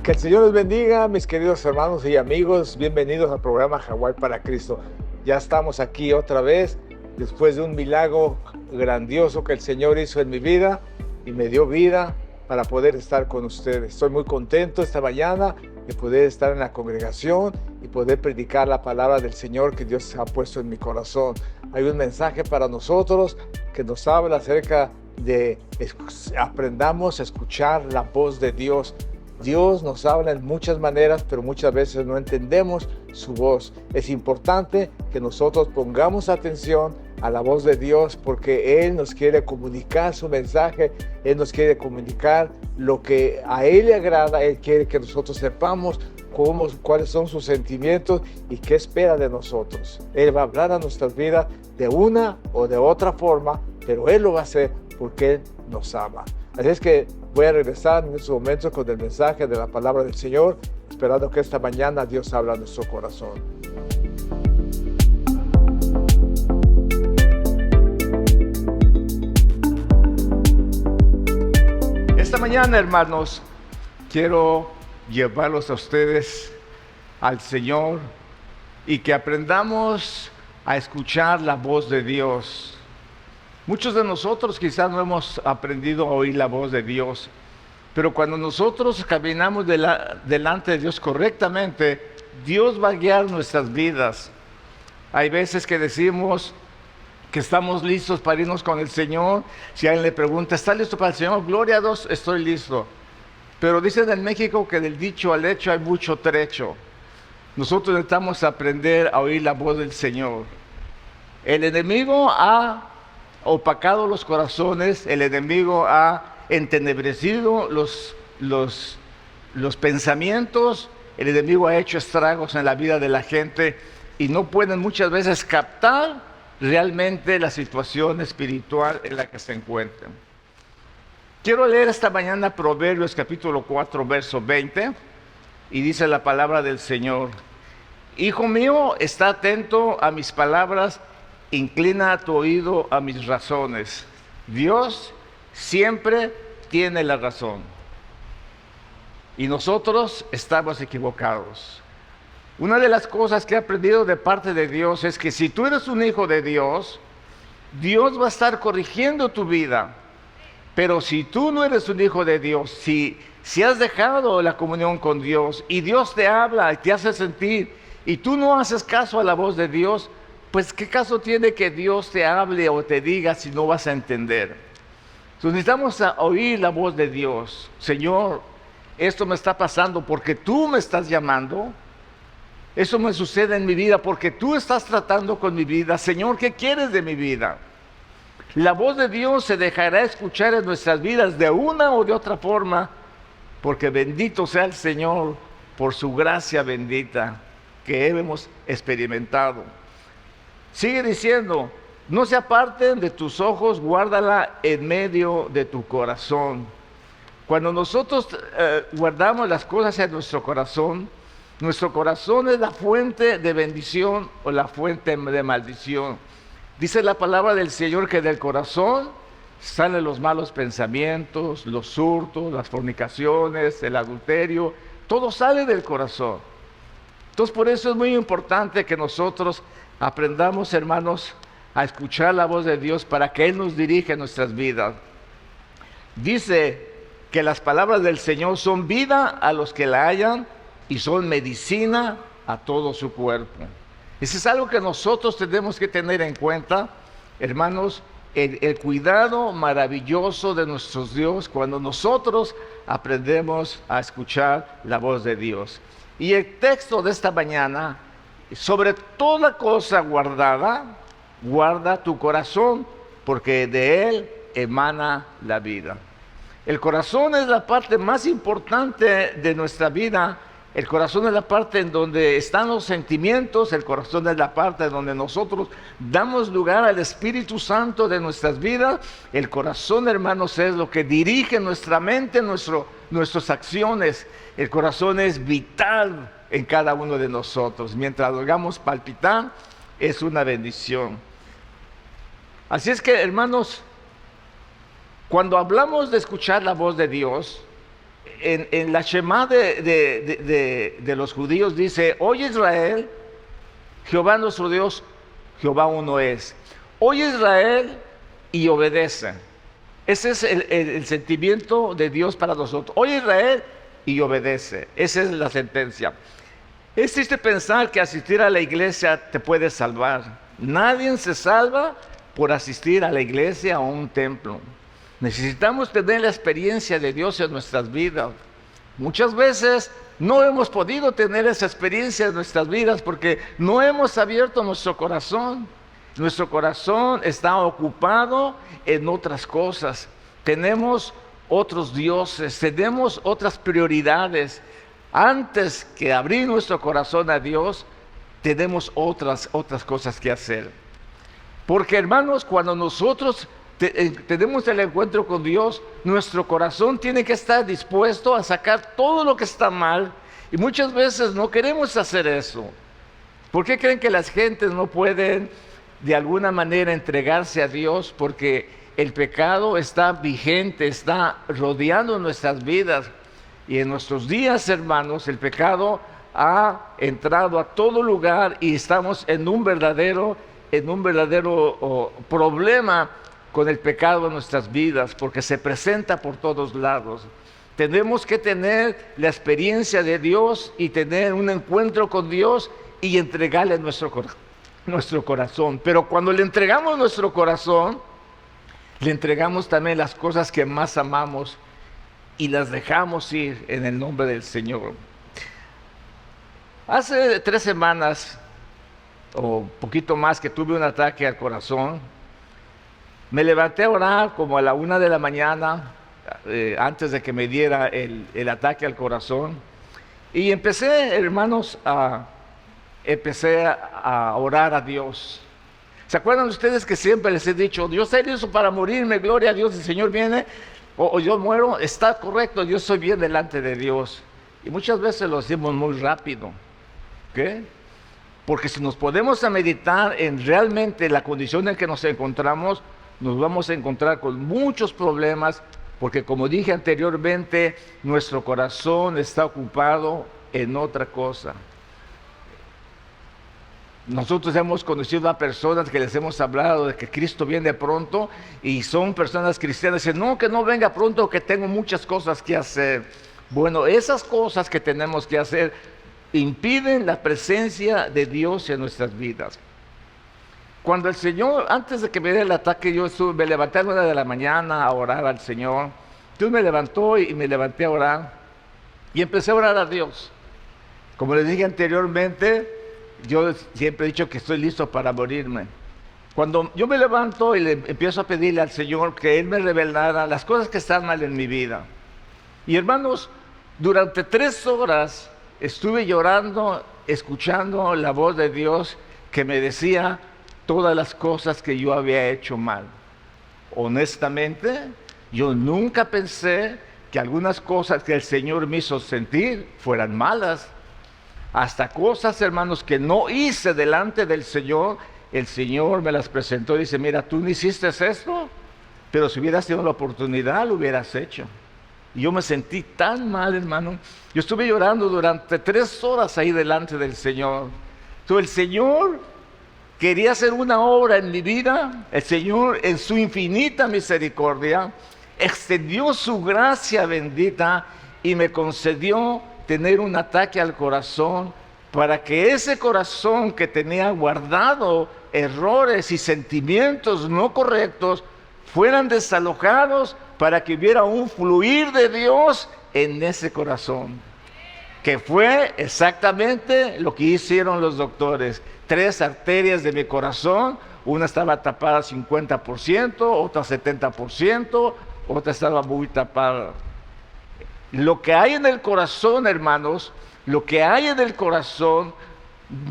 Que el Señor los bendiga, mis queridos hermanos y amigos. Bienvenidos al programa Hawái para Cristo. Ya estamos aquí otra vez, después de un milagro grandioso que el Señor hizo en mi vida y me dio vida para poder estar con ustedes. Estoy muy contento esta mañana de poder estar en la congregación y poder predicar la palabra del Señor que Dios ha puesto en mi corazón. Hay un mensaje para nosotros que nos habla acerca de aprendamos a escuchar la voz de Dios. Dios nos habla en muchas maneras, pero muchas veces no entendemos su voz. Es importante que nosotros pongamos atención a la voz de Dios porque Él nos quiere comunicar su mensaje, Él nos quiere comunicar lo que a Él le agrada, Él quiere que nosotros sepamos cuáles son sus sentimientos y qué espera de nosotros. Él va a hablar a nuestras vidas de una o de otra forma, pero Él lo va a hacer porque Él nos ama. Así es que voy a regresar en estos momentos con el mensaje de la palabra del Señor, esperando que esta mañana Dios habla a nuestro corazón. Esta mañana, hermanos, quiero llevarlos a ustedes al Señor y que aprendamos a escuchar la voz de Dios. Muchos de nosotros quizás no hemos aprendido a oír la voz de Dios, pero cuando nosotros caminamos delante de Dios correctamente, Dios va a guiar nuestras vidas. Hay veces que decimos que estamos listos para irnos con el Señor. Si alguien le pregunta, ¿está listo para el Señor? Gloria a Dios, estoy listo. Pero dicen en México que del dicho al hecho hay mucho trecho. Nosotros necesitamos aprender a oír la voz del Señor. El enemigo ha opacado los corazones, el enemigo ha entenebrecido los pensamientos, el enemigo ha hecho estragos en la vida de la gente y no pueden muchas veces captar realmente la situación espiritual en la que se encuentran. Quiero leer esta mañana Proverbios capítulo 4, verso 20, y dice la palabra del Señor: Hijo mío, está atento a mis palabras, inclina tu oído a mis razones. Dios siempre tiene la razón y nosotros estamos equivocados. Una de las cosas que he aprendido de parte de Dios es que si tú eres un hijo de Dios, Dios va a estar corrigiendo tu vida. Pero si tú no eres un hijo de Dios, si has dejado la comunión con Dios y Dios te habla y te hace sentir y tú no haces caso a la voz de Dios, pues ¿qué caso tiene que Dios te hable o te diga si no vas a entender? Entonces necesitamos oír la voz de Dios. Señor, esto me está pasando porque tú me estás llamando. Eso me sucede en mi vida porque tú estás tratando con mi vida. Señor, ¿qué quieres de mi vida? La voz de Dios se dejará escuchar en nuestras vidas de una o de otra forma, porque bendito sea el Señor por su gracia bendita que hemos experimentado. Sigue diciendo, no se aparten de tus ojos, guárdala en medio de tu corazón. Cuando nosotros guardamos las cosas en nuestro corazón es la fuente de bendición o la fuente de maldición. Dice la palabra del Señor que del corazón salen los malos pensamientos, los hurtos, las fornicaciones, el adulterio, todo sale del corazón. Entonces por eso es muy importante que nosotros aprendamos, hermanos, a escuchar la voz de Dios para que Él nos dirija en nuestras vidas. Dice que las palabras del Señor son vida a los que la hallan y son medicina a todo su cuerpo. Eso es algo que nosotros tenemos que tener en cuenta, hermanos, el cuidado maravilloso de nuestro Dios cuando nosotros aprendemos a escuchar la voz de Dios. Y el texto de esta mañana: sobre toda cosa guardada, guarda tu corazón, porque de él emana la vida. El corazón es la parte más importante de nuestra vida. El corazón es la parte en donde están los sentimientos. El corazón es la parte en donde nosotros damos lugar al Espíritu Santo de nuestras vidas. El corazón, hermanos, es lo que dirige nuestra mente, nuestras acciones. El corazón es vital en cada uno de nosotros. Mientras lo hagamos palpitar, es una bendición. Así es que, hermanos, cuando hablamos de escuchar la voz de Dios, en la Shema de los judíos dice: oye Israel, Jehová nuestro Dios, Jehová uno es. Oye Israel y obedece. Ese es el sentimiento de Dios para nosotros. Oye Israel y obedece. Esa es la sentencia. Es triste pensar que asistir a la iglesia te puede salvar. Nadie se salva por asistir a la iglesia o a un templo. Necesitamos tener la experiencia de Dios en nuestras vidas. Muchas veces no hemos podido tener esa experiencia en nuestras vidas porque no hemos abierto nuestro corazón. Nuestro corazón está ocupado en otras cosas. Tenemos otros dioses, tenemos otras prioridades. Antes que abrir nuestro corazón a Dios, tenemos otras cosas que hacer. Porque, hermanos, cuando nosotros tenemos el encuentro con Dios, nuestro corazón tiene que estar dispuesto a sacar todo lo que está mal, y muchas veces no queremos hacer eso. ¿Por qué creen que las gentes no pueden de alguna manera entregarse a Dios? Porque el pecado está vigente, está rodeando nuestras vidas, y en nuestros días, hermanos, el pecado ha entrado a todo lugar y estamos en un verdadero problema con el pecado en nuestras vidas, porque se presenta por todos lados. Tenemos que tener la experiencia de Dios y tener un encuentro con Dios y entregarle nuestro corazón. Pero cuando le entregamos nuestro corazón, le entregamos también las cosas que más amamos y las dejamos ir en el nombre del Señor. Hace 3 semanas o poquito más que tuve un ataque al corazón. Me levanté a orar como a la 1 de la mañana, antes de que me diera el ataque al corazón. Y empecé, hermanos, a orar a Dios. ¿Se acuerdan ustedes que siempre les he dicho: Dios está listo para morirme, gloria a Dios, el Señor viene, o yo muero? Está correcto, yo estoy bien delante de Dios. Y muchas veces lo hacemos muy rápido. ¿Qué? Porque si nos podemos a meditar en realmente la condición en que nos encontramos, nos vamos a encontrar con muchos problemas, porque como dije anteriormente, nuestro corazón está ocupado en otra cosa. Nosotros hemos conocido a personas que les hemos hablado de que Cristo viene pronto, y son personas cristianas y dicen: no, que no venga pronto, que tengo muchas cosas que hacer. Bueno, esas cosas que tenemos que hacer impiden la presencia de Dios en nuestras vidas. Cuando el Señor, antes de que me diera el ataque, me levanté a la 1 de la mañana a orar al Señor. Dios me levantó y me levanté a orar y empecé a orar a Dios. Como les dije anteriormente, yo siempre he dicho que estoy listo para morirme. Cuando yo me levanto y le empiezo a pedirle al Señor que Él me revelara las cosas que están mal en mi vida. Y hermanos, durante 3 horas estuve llorando, escuchando la voz de Dios que me decía todas las cosas que yo había hecho mal. Honestamente, yo nunca pensé que algunas cosas que el Señor me hizo sentir fueran malas. Hasta cosas, hermanos, que no hice delante del Señor, el Señor me las presentó y dice: mira, tú no hiciste esto, pero si hubieras tenido la oportunidad, lo hubieras hecho. Y yo me sentí tan mal, hermano. Yo estuve llorando durante 3 horas ahí delante del Señor. Entonces, el Señor quería hacer una obra en mi vida. El Señor, en su infinita misericordia, extendió su gracia bendita y me concedió tener un ataque al corazón, para que ese corazón que tenía guardado errores y sentimientos no correctos fueran desalojados, para que hubiera un fluir de Dios en ese corazón, que fue exactamente lo que hicieron los doctores. 3 arterias de mi corazón, una estaba tapada 50%, otra 70%, otra estaba muy tapada. Lo que hay en el corazón, hermanos, lo que hay en el corazón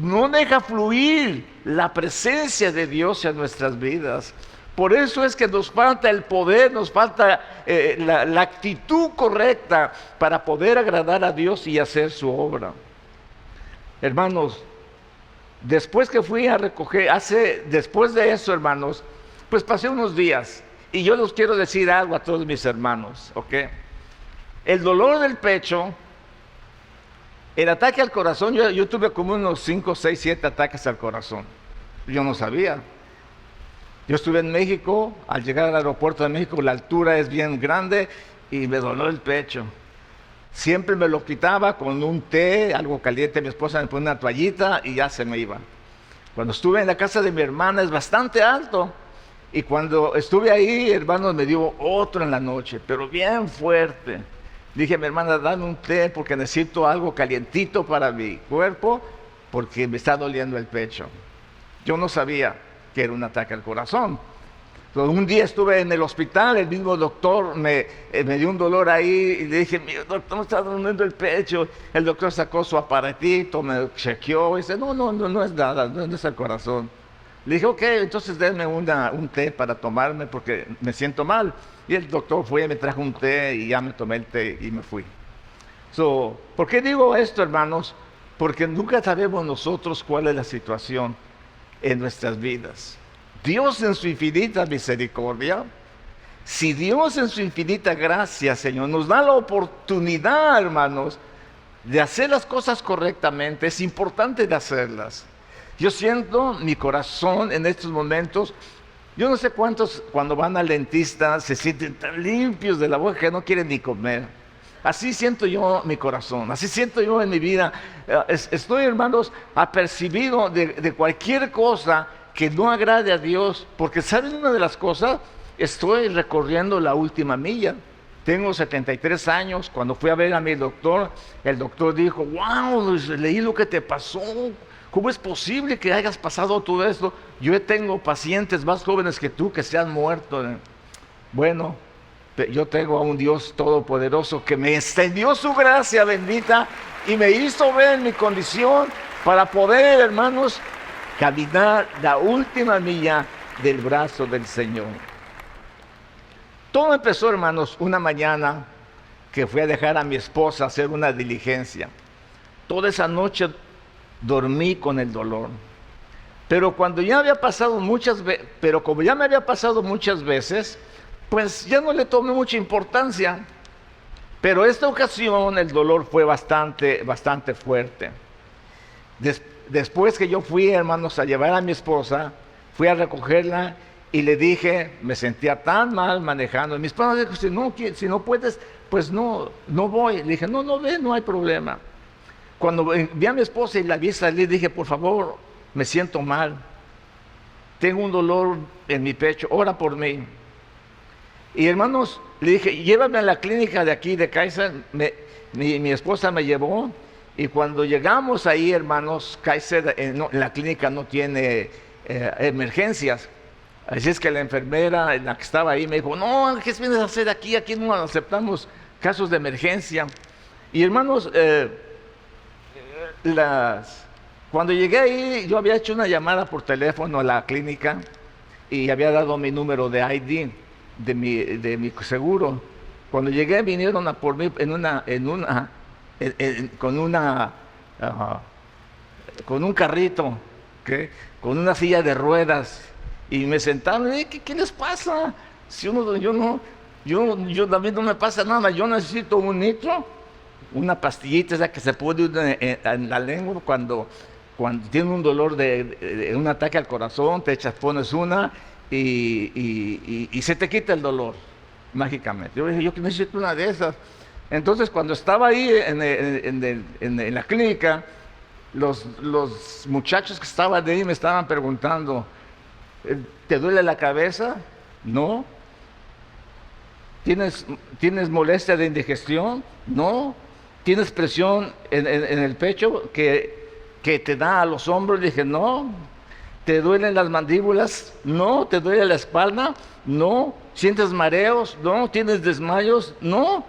no deja fluir la presencia de Dios en nuestras vidas. Por eso es que nos falta el poder, nos falta la actitud correcta para poder agradar a Dios y hacer su obra. Hermanos, después que fui a recoger, después de eso, hermanos, pues pasé unos días, y yo les quiero decir algo a todos mis hermanos, ¿ok? El dolor del pecho, el ataque al corazón, yo tuve como unos 5, 6, 7 ataques al corazón. Yo no sabía. Yo estuve en México, al llegar al aeropuerto de México, la altura es bien grande y me dolió el pecho. Siempre me lo quitaba con un té, algo caliente, mi esposa me ponía una toallita y ya se me iba. Cuando estuve en la casa de mi hermana es bastante alto. Y cuando estuve ahí, hermanos, me dio otro en la noche, pero bien fuerte. Dije a mi hermana, dame un té porque necesito algo calientito para mi cuerpo porque me está doliendo el pecho. Yo no sabía que era un ataque al corazón. Entonces, un día estuve en el hospital, el mismo doctor me dio un dolor ahí y le dije, mi doctor, me está doliendo el pecho. El doctor sacó su aparatito, me chequeó y dice, no es nada, no es el corazón. Le dije, ok, entonces denme un té para tomarme porque me siento mal. Y el doctor fue y me trajo un té y ya me tomé el té y me fui. ¿Por qué digo esto, hermanos? Porque nunca sabemos nosotros cuál es la situación en nuestras vidas. Dios en su infinita misericordia, si Dios en su infinita gracia, Señor, nos da la oportunidad, hermanos, de hacer las cosas correctamente, es importante de hacerlas. Yo siento mi corazón en estos momentos. Yo no sé cuántos cuando van al dentista se sienten tan limpios de la boca que no quieren ni comer. Así siento yo mi corazón, así siento yo en mi vida. Estoy, hermanos, apercibido de cualquier cosa que no agrade a Dios, porque ¿saben una de las cosas? Estoy recorriendo la última milla. Tengo 73 años. Cuando fui a ver a mi doctor, el doctor dijo, wow, leí lo que te pasó. ¿Cómo es posible que hayas pasado todo esto? Yo tengo pacientes más jóvenes que tú que se han muerto. Bueno, yo tengo a un Dios todopoderoso que me extendió su gracia bendita y me hizo ver mi condición para poder, hermanos, caminar la última milla del brazo del Señor. Todo empezó, hermanos, una mañana que fui a dejar a mi esposa a hacer una diligencia. Toda esa noche dormí con el dolor. Pero cuando ya había pasado como ya me había pasado muchas veces, pues ya no le tomé mucha importancia. Pero esta ocasión el dolor fue bastante fuerte. Después que yo fui, hermanos, a llevar a mi esposa, fui a recogerla y le dije, me sentía tan mal manejando. Mi esposa dijo, si no puedes, pues no voy. Le dije, no ve, no hay problema. Cuando vi a mi esposa y la vi salir, dije, por favor, me siento mal. Tengo un dolor en mi pecho, ora por mí. Y hermanos, le dije, llévame a la clínica de aquí, de Kaiser. Mi esposa me llevó. Y cuando llegamos ahí, hermanos, Kaiser, la clínica no tiene emergencias. Así es que la enfermera, la que estaba ahí, me dijo, no, ¿qué vienes a hacer aquí? Aquí no aceptamos casos de emergencia. Y hermanos, cuando llegué ahí, yo había hecho una llamada por teléfono a la clínica y había dado mi número de ID de mi seguro. Cuando llegué, vinieron a por mí con un carrito, con una silla de ruedas, y me sentaron. ¿Qué les pasa? Si yo también no me pasa nada. Yo necesito un nitro, una pastillita esa que se pone en la lengua cuando tiene un dolor de un ataque al corazón, pones una y se te quita el dolor mágicamente. Yo dije, yo necesito una de esas. Entonces, cuando estaba ahí en la clínica, los muchachos que estaban de ahí me estaban preguntando, ¿te duele la cabeza? No. ¿Tienes molestia de indigestión? No. ¿Tienes presión en el pecho que te da a los hombros? Le dije, no. ¿Te duelen las mandíbulas? No. ¿Te duele la espalda? No. ¿Sientes mareos? No. ¿Tienes desmayos? No.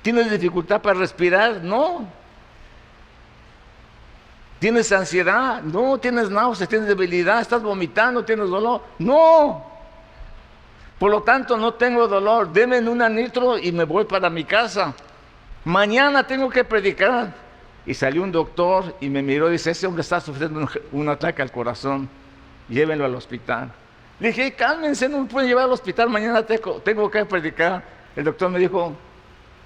¿Tienes dificultad para respirar? No. ¿Tienes ansiedad? No. ¿Tienes náuseas? ¿Tienes debilidad? ¿Estás vomitando? ¿Tienes dolor? No. Por lo tanto, no tengo dolor. Deme una nitro y me voy para mi casa. Mañana tengo que predicar. Y salió un doctor y me miró y dice, ese hombre está sufriendo un ataque al corazón. Llévenlo al hospital. Le dije, cálmense, no me pueden llevar al hospital, mañana tengo que predicar. El doctor me dijo,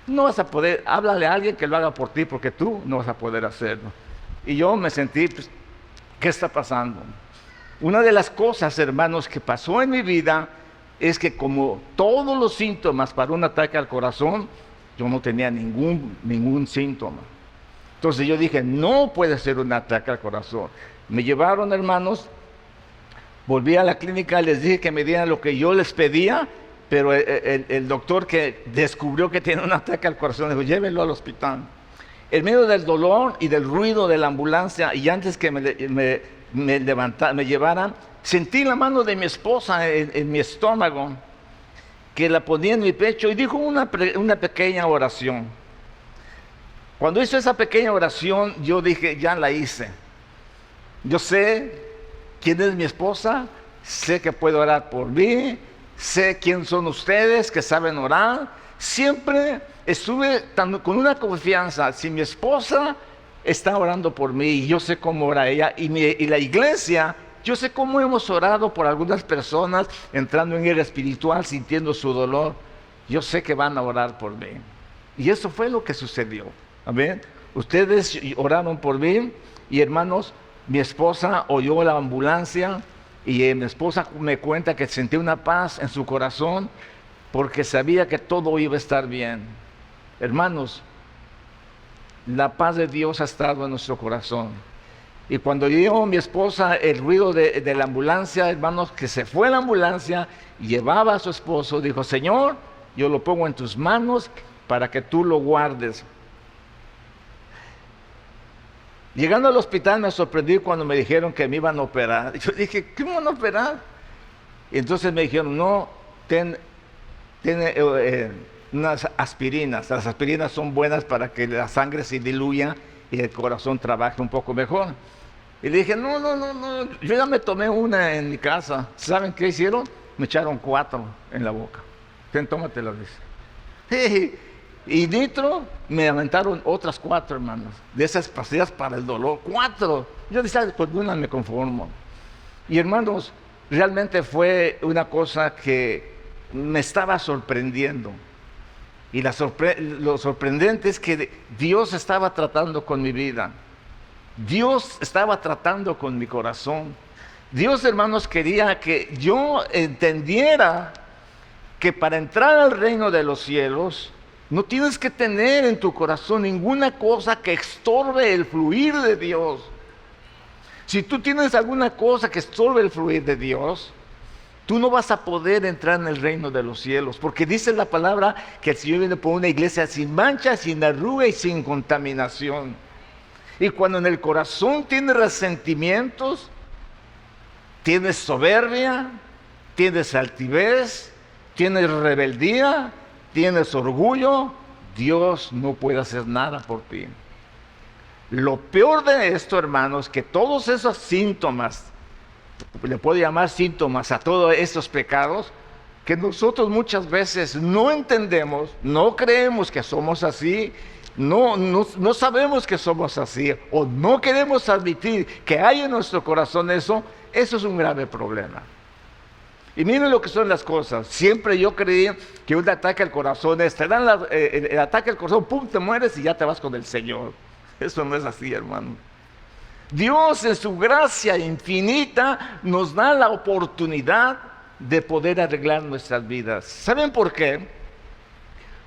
no vas a poder, háblale a alguien que lo haga por ti, porque tú no vas a poder hacerlo. Y yo me sentí, pues, ¿qué está pasando? Una de las cosas, hermanos, que pasó en mi vida es que como todos los síntomas para un ataque al corazón, yo no tenía ningún síntoma. Entonces yo dije, no puede ser un ataque al corazón. Me llevaron, hermanos, volví a la clínica, les dije que me dieran lo que yo les pedía, pero el doctor que descubrió que tenía un ataque al corazón, dijo, llévenlo al hospital. En medio del dolor y del ruido de la ambulancia, y antes que me llevaran, sentí la mano de mi esposa en mi estómago, que la ponía en mi pecho, y dijo una pequeña oración. Cuando hizo esa pequeña oración, yo dije, ya la hice. Yo sé quién es mi esposa, sé que puede orar por mí, sé quién son ustedes que saben orar. Siempre estuve con una confianza, si mi esposa está orando por mí, y yo sé cómo ora ella, y la iglesia, yo sé cómo hemos orado por algunas personas, entrando en guerra espiritual, sintiendo su dolor, yo sé que van a orar por mí. Y eso fue lo que sucedió. Amén. Ustedes oraron por mí, y hermanos, mi esposa oyó la ambulancia, y mi esposa me cuenta que sentía una paz en su corazón, porque sabía que todo iba a estar bien. Hermanos, la paz de Dios ha estado en nuestro corazón. Y cuando oyó mi esposa el ruido de la ambulancia, hermanos, que se fue la ambulancia, llevaba a su esposo, dijo, Señor, yo lo pongo en tus manos para que tú lo guardes. Llegando al hospital me sorprendí cuando me dijeron que me iban a operar. Yo dije, ¿qué me van a operar? Y entonces me dijeron, no, tiene unas aspirinas. Las aspirinas son buenas para que la sangre se diluya y el corazón trabaje un poco mejor. Y le dije, no, yo ya me tomé una en mi casa. ¿Saben qué hicieron? Me echaron 4 en la boca. Tómatela, dice. Y nitro, me aventaron otras 4, hermanos, de esas pastillas para el dolor, 4. Yo dije, pues una me conformo. Y hermanos, realmente fue una cosa que me estaba sorprendiendo. Y lo sorprendente es que Dios estaba tratando con mi vida. Dios estaba tratando con mi corazón. Dios, hermanos, quería que yo entendiera que para entrar al reino de los cielos, no tienes que tener en tu corazón ninguna cosa que estorbe el fluir de Dios. Si tú tienes alguna cosa que estorbe el fluir de Dios, tú no vas a poder entrar en el reino de los cielos, porque dice la palabra que el Señor viene por una iglesia sin mancha, sin arruga y sin contaminación. Y cuando en el corazón tienes resentimientos, tienes soberbia, tienes altivez, tienes rebeldía, tienes orgullo, Dios no puede hacer nada por ti. Lo peor de esto, hermanos, que todos esos síntomas, le puedo llamar síntomas a todos estos pecados, que nosotros muchas veces no entendemos, no creemos que somos así, no sabemos que somos así, o no queremos admitir que hay en nuestro corazón eso es un grave problema. Y miren lo que son las cosas. Siempre yo creí que un ataque al corazón es, te dan el ataque al corazón, pum, te mueres y ya te vas con el Señor. Eso no es así, hermano. Dios en su gracia infinita nos da la oportunidad de poder arreglar nuestras vidas. ¿Saben por qué?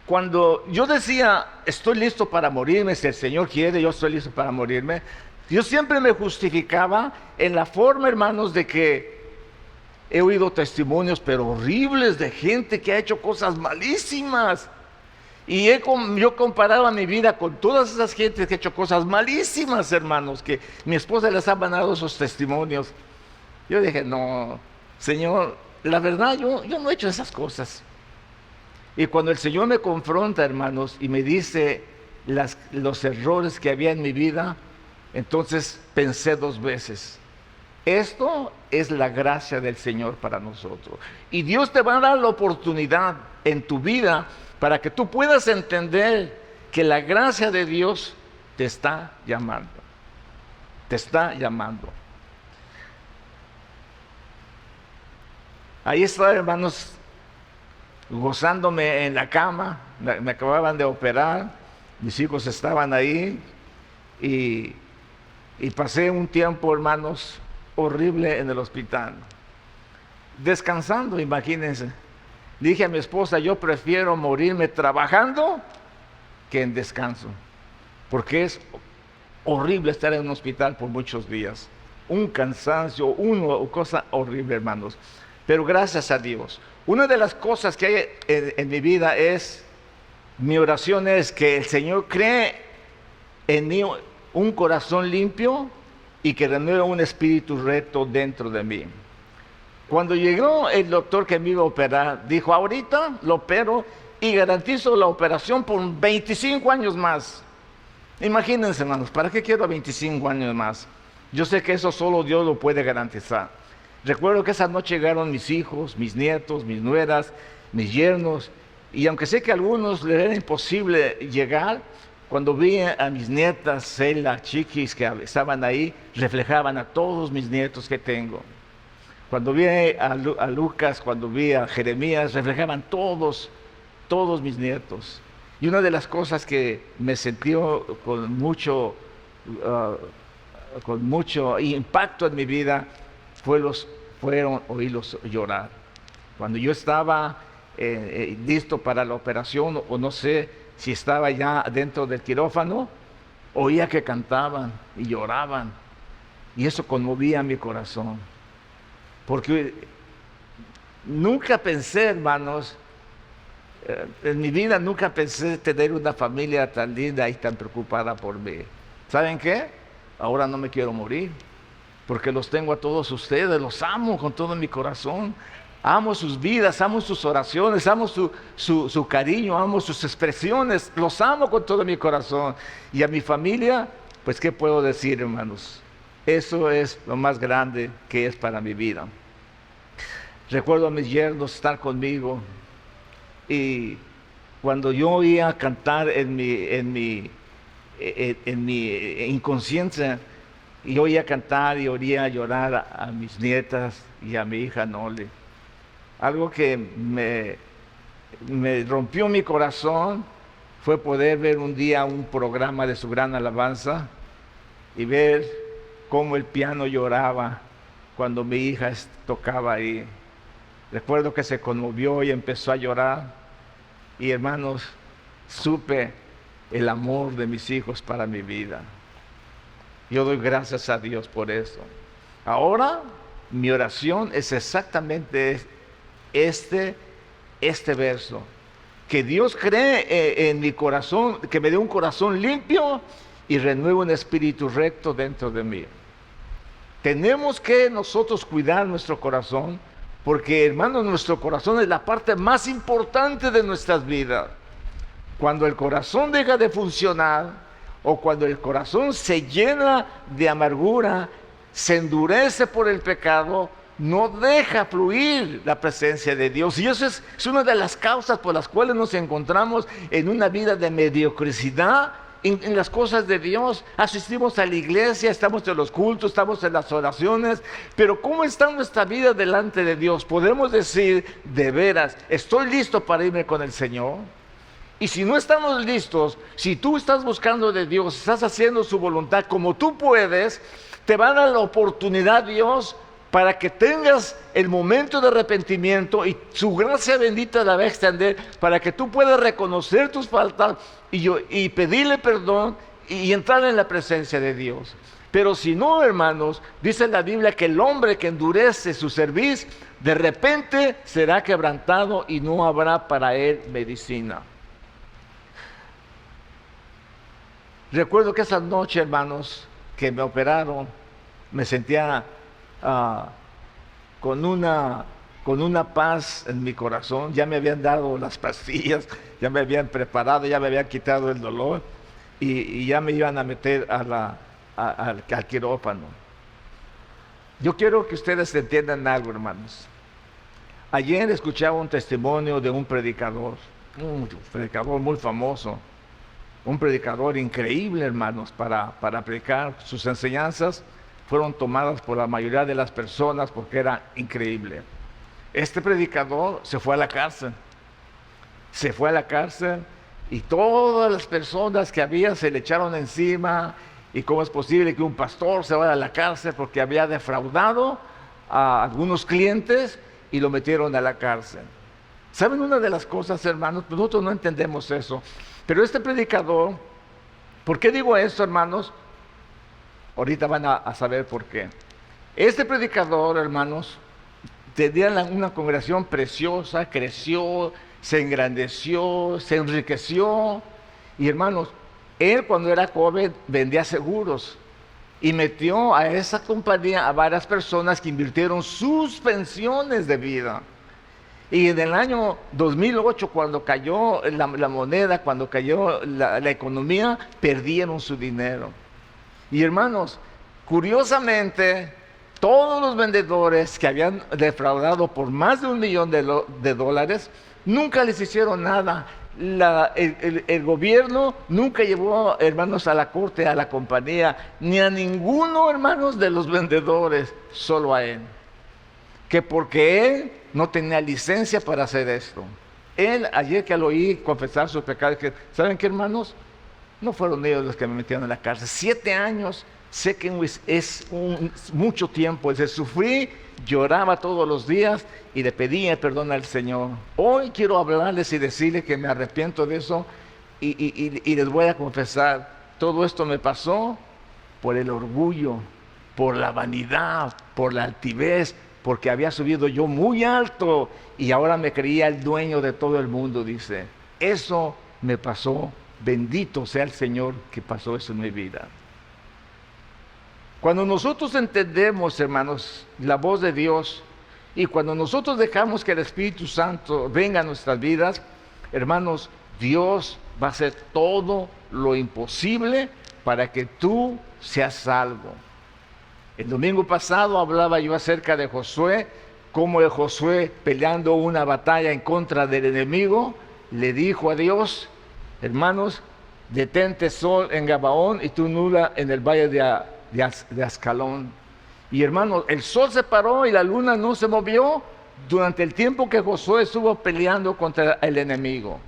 Cuando yo decía, estoy listo para morirme, si el Señor quiere, yo estoy listo para morirme, yo siempre me justificaba en la forma, hermanos, de que he oído testimonios, pero horribles, de gente que ha hecho cosas malísimas. Y yo comparaba mi vida con todas esas gentes que ha hecho cosas malísimas, hermanos, que mi esposa les ha mandado esos testimonios. Yo dije, no, Señor, la verdad, yo no he hecho esas cosas. Y cuando el Señor me confronta, hermanos, y me dice los errores que había en mi vida, entonces pensé 2 veces. Esto es la gracia del Señor para nosotros. Y Dios te va a dar la oportunidad en tu vida para que tú puedas entender que la gracia de Dios te está llamando. Te está llamando. Ahí estaba, hermanos, gozándome en la cama. Me acababan de operar, mis hijos estaban ahí y, y pasé un tiempo, hermanos, horrible en el hospital. Descansando, imagínense. Dije a mi esposa, yo prefiero morirme trabajando que en descanso, porque es horrible estar en un hospital por muchos días. Un cansancio, una cosa horrible, hermanos. Pero gracias a Dios. Una de las cosas que hay en mi vida es, mi oración es que el Señor cree en mí un corazón limpio y que renueve un espíritu recto dentro de mí. Cuando llegó el doctor que me iba a operar, dijo, ahorita lo opero y garantizo la operación por 25 años más. Imagínense, hermanos, ¿para qué quiero 25 años más? Yo sé que eso solo Dios lo puede garantizar. Recuerdo que esa noche llegaron mis hijos, mis nietos, mis nueras, mis yernos, y aunque sé que a algunos les era imposible llegar, cuando vi a mis nietas, Cela, Chiquis, que estaban ahí, reflejaban a todos mis nietos que tengo. Cuando vi a Lucas, cuando vi a Jeremías, reflejaban todos mis nietos. Y una de las cosas que me sentió con mucho impacto en mi vida fueron oírlos llorar. Cuando yo estaba listo para la operación, o no sé si estaba ya dentro del quirófano, oía que cantaban y lloraban. Y eso conmovía mi corazón. Porque nunca pensé, hermanos, en mi vida nunca pensé tener una familia tan linda y tan preocupada por mí. ¿Saben qué? Ahora no me quiero morir, porque los tengo a todos ustedes, los amo con todo mi corazón. Amo sus vidas, amo sus oraciones, amo su cariño, amo sus expresiones, los amo con todo mi corazón. Y a mi familia, pues ¿qué puedo decir, hermanos? Eso es lo más grande que es para mi vida. Recuerdo a mis yernos estar conmigo, y cuando yo oía cantar en mi inconsciencia, y oía cantar y oía llorar a mis nietas y a mi hija Noli, algo que me rompió mi corazón fue poder ver un día un programa de Su Gran Alabanza y ver cómo el piano lloraba cuando mi hija tocaba ahí. Recuerdo que se conmovió y empezó a llorar. Y hermanos, supe el amor de mis hijos para mi vida. Yo doy gracias a Dios por eso. Ahora, mi oración es exactamente este verso. Que Dios cree en mi corazón, que me dé un corazón limpio y renueve un espíritu recto dentro de mí. Tenemos que nosotros cuidar nuestro corazón, porque, hermanos, nuestro corazón es la parte más importante de nuestras vidas. Cuando el corazón deja de funcionar, o cuando el corazón se llena de amargura, se endurece por el pecado, no deja fluir la presencia de Dios. Y eso es una de las causas por las cuales nos encontramos en una vida de mediocridad en las cosas de Dios. Asistimos a la iglesia, estamos en los cultos, estamos en las oraciones, pero ¿cómo está nuestra vida delante de Dios? Podemos decir, de veras, ¿estoy listo para irme con el Señor? Y si no estamos listos, si tú estás buscando de Dios, estás haciendo su voluntad como tú puedes, te va a dar la oportunidad Dios para que tengas el momento de arrepentimiento, y su gracia bendita la va a extender para que tú puedas reconocer tus faltas y pedirle perdón y entrar en la presencia de Dios. Pero si no, hermanos, dice la Biblia que el hombre que endurece su cerviz, de repente será quebrantado y no habrá para él medicina. Recuerdo que esa noche, hermanos, que me operaron, me sentía con una paz en mi corazón. Ya me habían dado las pastillas, ya me habían preparado, ya me habían quitado el dolor, y ya me iban a meter al quirófano. Yo quiero que ustedes entiendan algo, hermanos. Ayer escuchaba un testimonio de un predicador muy famoso, un predicador increíble, hermanos, para predicar. Sus enseñanzas fueron tomadas por la mayoría de las personas porque era increíble. Este predicador se fue a la cárcel. Se fue a la cárcel y todas las personas que había se le echaron encima. ¿Y cómo es posible que un pastor se vaya a la cárcel porque había defraudado a algunos clientes y lo metieron a la cárcel? ¿Saben una de las cosas, hermanos? Nosotros no entendemos eso. Pero este predicador, ¿por qué digo esto, hermanos? Ahorita van a saber por qué. Este predicador, hermanos, tenía una congregación preciosa, creció, se engrandeció, se enriqueció. Y hermanos, él cuando era joven vendía seguros y metió a esa compañía a varias personas que invirtieron sus pensiones de vida. Y en el año 2008, cuando cayó la moneda, cuando cayó la economía, perdieron su dinero. Y hermanos, curiosamente, todos los vendedores que habían defraudado por más de $1 millón de dólares, nunca les hicieron nada. El gobierno nunca llevó, hermanos, a la corte, a la compañía, ni a ninguno, hermanos, de los vendedores, solo a él. Que porque él no tenía licencia para hacer esto. Él, ayer que lo oí confesar sus pecados, que, ¿saben qué, hermanos? No fueron ellos los que me metieron en la cárcel. 7 años, sé que es mucho tiempo. Dice, sufrí, lloraba todos los días y le pedía perdón al Señor. Hoy quiero hablarles y decirles que me arrepiento de eso y les voy a confesar, todo esto me pasó por el orgullo, por la vanidad, por la altivez, porque había subido yo muy alto y ahora me creía el dueño de todo el mundo, dice. Eso me pasó, bendito sea el Señor que pasó eso en mi vida. Cuando nosotros entendemos, hermanos, la voz de Dios y cuando nosotros dejamos que el Espíritu Santo venga a nuestras vidas, hermanos, Dios va a hacer todo lo imposible para que tú seas salvo. El domingo pasado hablaba yo acerca de Josué, cómo el Josué, peleando una batalla en contra del enemigo, le dijo a Dios, hermanos, detente sol en Gabaón y tú nula en el valle de Ascalón. Y hermanos, el sol se paró y la luna no se movió durante el tiempo que Josué estuvo peleando contra el enemigo.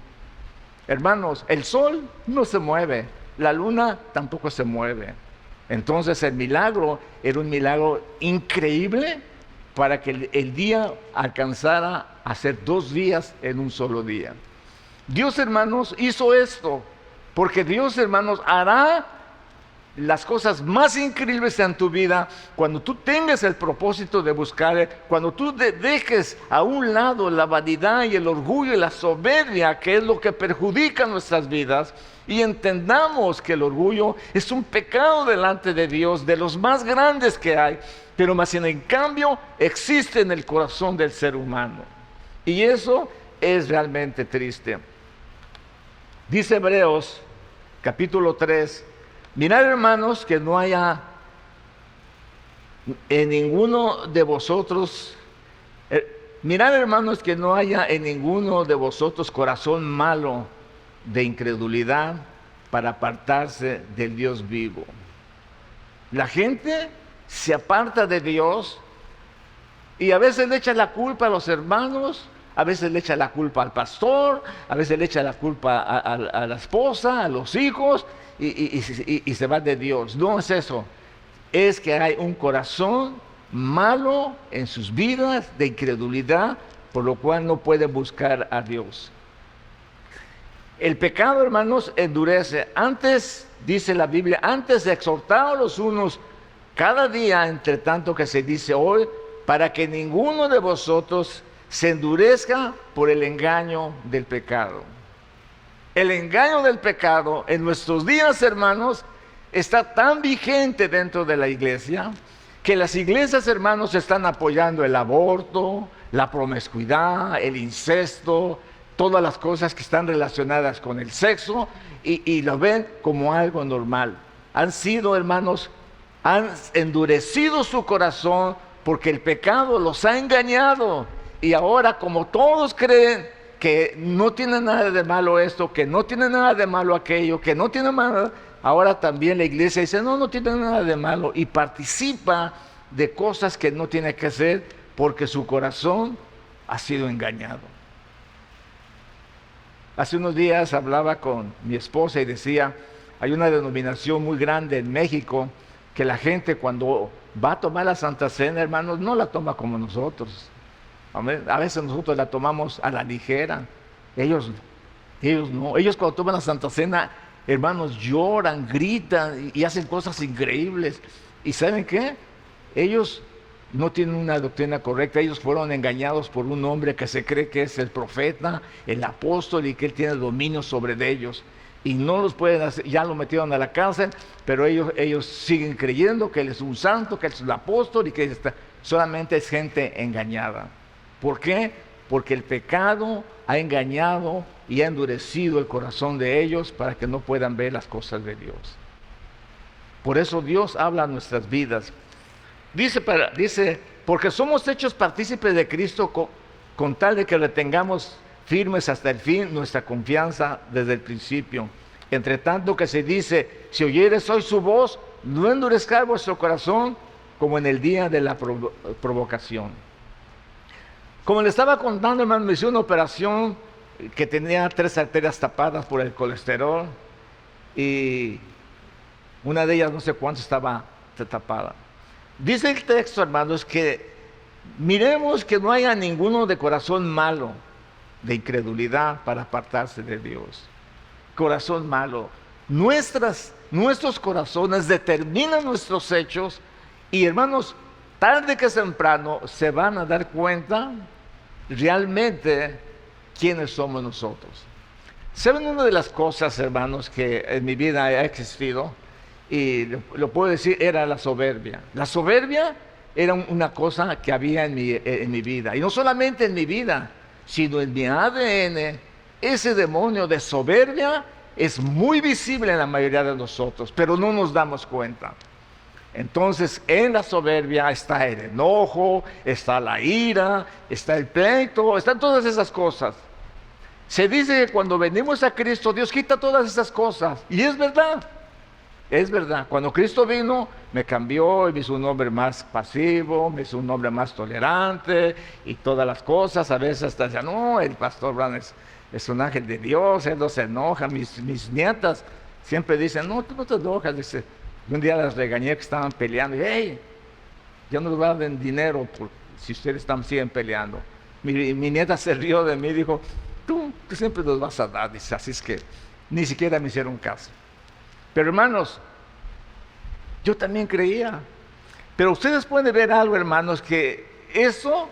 Hermanos, el sol no se mueve, la luna tampoco se mueve. Entonces el milagro era un milagro increíble para que el día alcanzara a ser 2 días en un solo día. Dios, hermanos, hizo esto porque Dios, hermanos, hará las cosas más increíbles en tu vida cuando tú tengas el propósito de buscar, cuando tú dejes a un lado la vanidad y el orgullo y la soberbia, que es lo que perjudica nuestras vidas, y entendamos que el orgullo es un pecado delante de Dios, de los más grandes que hay, pero más en cambio existe en el corazón del ser humano, y eso es realmente triste. Dice Hebreos capítulo 3, mirad, hermanos, que no haya en ninguno de vosotros, mirad, hermanos, que no haya en ninguno de vosotros corazón malo de incredulidad para apartarse del Dios vivo. La gente se aparta de Dios y a veces le echa la culpa a los hermanos, a veces le echa la culpa al pastor, a veces le echa la culpa a la esposa, a los hijos, y se va de Dios. No es eso, es que hay un corazón malo en sus vidas de incredulidad, por lo cual no pueden buscar a Dios. El pecado, hermanos, endurece. Antes, dice la Biblia, antes de exhortar a los unos cada día, entre tanto que se dice hoy, para que ninguno de vosotros se endurezca por el engaño del pecado. El engaño del pecado en nuestros días, hermanos, está tan vigente dentro de la iglesia que las iglesias, hermanos, están apoyando el aborto, la promiscuidad, el incesto, todas las cosas que están relacionadas con el sexo y lo ven como algo normal. Han sido, hermanos, han endurecido su corazón porque el pecado los ha engañado. Y ahora, como todos creen que no tiene nada de malo esto, que no tiene nada de malo aquello, que no tiene nada, ahora también la iglesia dice, no tiene nada de malo, y participa de cosas que no tiene que hacer porque su corazón ha sido engañado. Hace unos días hablaba con mi esposa y decía, hay una denominación muy grande en México que la gente cuando va a tomar la Santa Cena, hermanos, no la toma como nosotros. Amén. A veces nosotros la tomamos a la ligera. Ellos no. Ellos cuando toman la Santa Cena, hermanos, lloran, gritan y hacen cosas increíbles. ¿Y saben qué? Ellos no tienen una doctrina correcta. Ellos fueron engañados por un hombre que se cree que es el profeta, el apóstol, y que él tiene dominio sobre ellos. Y no los pueden hacer, ya lo metieron a la cárcel, pero ellos siguen creyendo que él es un santo, que él es un apóstol y que solamente es gente engañada. ¿Por qué? Porque el pecado ha engañado y ha endurecido el corazón de ellos para que no puedan ver las cosas de Dios. Por eso Dios habla a nuestras vidas. Dice, porque somos hechos partícipes de Cristo con tal de que retengamos firmes hasta el fin nuestra confianza desde el principio. Entre tanto que se dice, si oyeres hoy su voz, no endurezcáis vuestro corazón como en el día de la provocación. Como le estaba contando, hermano, me hice una operación que tenía 3 arterias tapadas por el colesterol y una de ellas no sé cuánto estaba tapada. Dice el texto, hermanos, que miremos que no haya ninguno de corazón malo, de incredulidad para apartarse de Dios. Corazón malo. Nuestros corazones determinan nuestros hechos y, hermanos, tarde que temprano se van a dar cuenta realmente quiénes somos nosotros. ¿Saben una de las cosas, hermanos, que en mi vida ha existido? Y lo puedo decir, era la soberbia. La soberbia era una cosa que había en mi vida. Y no solamente en mi vida, sino en mi ADN. Ese demonio de soberbia es muy visible en la mayoría de nosotros, pero no nos damos cuenta. Entonces, en la soberbia está el enojo, está la ira, está el pleito, están todas esas cosas. Se dice que cuando venimos a Cristo, Dios quita todas esas cosas. Y es verdad. Es verdad, cuando Cristo vino, me cambió y me hizo un hombre más pasivo, me hizo un hombre más tolerante y todas las cosas. A veces hasta decían, no, el pastor Brown es un ángel de Dios, él no se enoja. Mis nietas siempre dicen, no, tú no te enojas. Dice, un día las regañé que estaban peleando, y hey, yo no les voy a dar dinero si ustedes siguen peleando. Mi nieta se rió de mí y dijo, tú siempre nos vas a dar. Dice, así es que ni siquiera me hicieron caso. Pero hermanos, yo también creía. Pero ustedes pueden ver algo, hermanos, que eso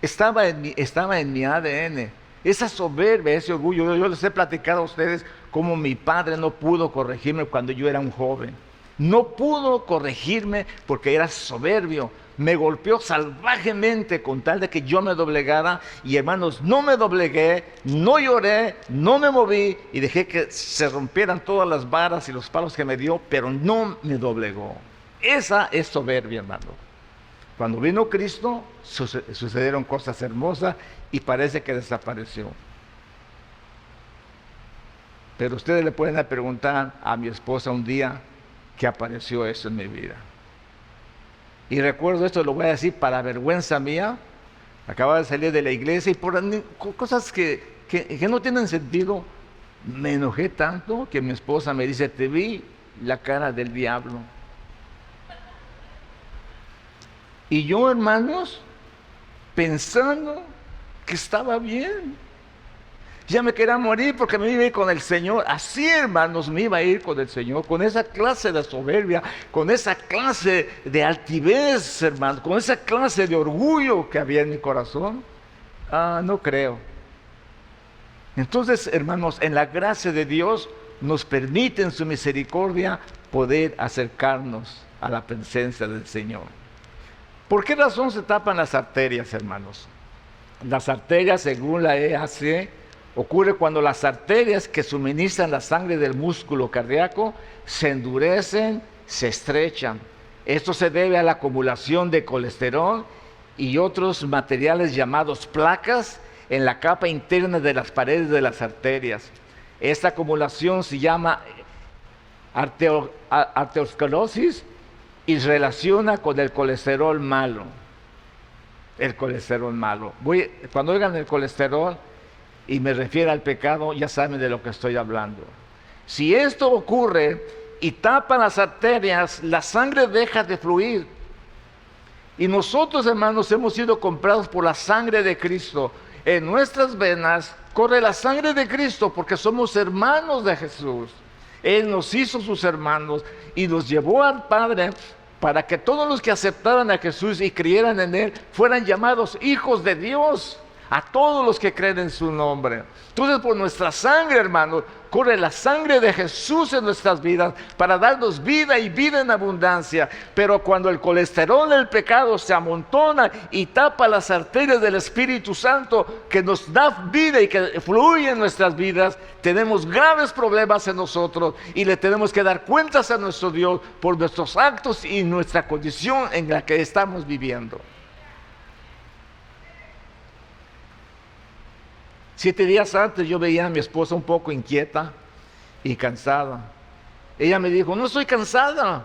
estaba en mi ADN. Esa soberbia, ese orgullo. Yo les he platicado a ustedes cómo mi padre no pudo corregirme cuando yo era un joven. No pudo corregirme porque era soberbio. Me golpeó salvajemente con tal de que yo me doblegara. Y hermanos, no me doblegué, no lloré, no me moví y dejé que se rompieran todas las varas y los palos que me dio, pero no me doblegó. Esa es soberbia, hermano. Cuando vino Cristo, sucedieron cosas hermosas y parece que desapareció. Pero ustedes le pueden preguntar a mi esposa un día que apareció eso en mi vida. Y recuerdo esto, lo voy a decir para vergüenza mía. Acababa de salir de la iglesia y por cosas que no tienen sentido, me enojé tanto que mi esposa me dice, te vi la cara del diablo. Y yo, hermanos, pensando que estaba bien. Ya me quería morir porque me iba a ir con el Señor. Así, hermanos, me iba a ir con el Señor, con esa clase de soberbia, con esa clase de altivez, hermanos, con esa clase de orgullo que había en mi corazón. No creo. Entonces, hermanos, en la gracia de Dios nos permite en su misericordia poder acercarnos a la presencia del Señor. ¿Por qué razón se tapan las arterias, hermanos? Las arterias, según la EAC, ocurre cuando las arterias que suministran la sangre del músculo cardíaco se endurecen, se estrechan. Esto se debe a la acumulación de colesterol y otros materiales llamados placas en la capa interna de las paredes de las arterias. Esta acumulación se llama arteriosclerosis y se relaciona con el colesterol malo. el colesterol malo. Cuando oigan el colesterol y me refiero al pecado, ya saben de lo que estoy hablando. Si esto ocurre y tapa las arterias, la sangre deja de fluir. Y nosotros, hermanos, hemos sido comprados por la sangre de Cristo. En nuestras venas corre la sangre de Cristo porque somos hermanos de Jesús. Él nos hizo sus hermanos y nos llevó al Padre para que todos los que aceptaran a Jesús y creyeran en Él fueran llamados hijos de Dios. A todos los que creen en su nombre. Entonces, por nuestra sangre, hermanos, corre la sangre de Jesús en nuestras vidas para darnos vida y vida en abundancia. Pero cuando el colesterol del pecado se amontona y tapa las arterias del Espíritu Santo que nos da vida y que fluye en nuestras vidas, tenemos graves problemas en nosotros y le tenemos que dar cuentas a nuestro Dios por nuestros actos y nuestra condición en la que estamos viviendo. 7 días antes yo veía a mi esposa un poco inquieta y cansada. Ella me dijo: no estoy cansada,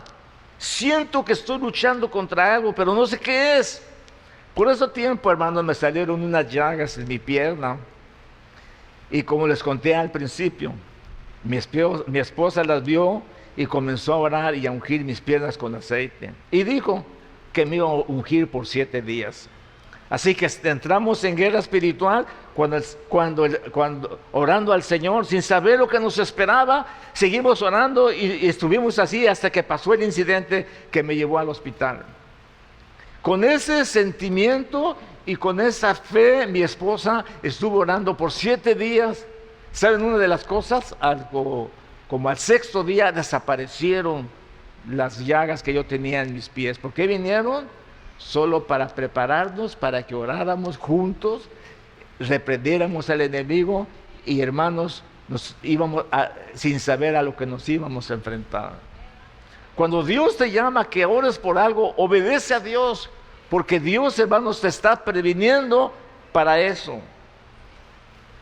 siento que estoy luchando contra algo, pero no sé qué es. Por ese tiempo, hermanos, me salieron unas llagas en mi pierna. Y como les conté al principio, mi esposa las vio y comenzó a orar y a ungir mis piernas con aceite. Y dijo que me iba a ungir por 7 días. Así que entramos en guerra espiritual cuando orando al Señor sin saber lo que nos esperaba. Seguimos orando y estuvimos así hasta que pasó el incidente que me llevó al hospital. Con ese sentimiento y con esa fe, mi esposa estuvo orando por 7 días. ¿Saben una de las cosas? Como al 6º día desaparecieron las llagas que yo tenía en mis pies. ¿Por qué vinieron? Solo para prepararnos, para que oráramos juntos, reprendiéramos al enemigo y, hermanos, nos íbamos sin saber a lo que nos íbamos a enfrentar. Cuando Dios te llama que ores por algo, obedece a Dios, porque Dios, hermanos, te está previniendo para eso.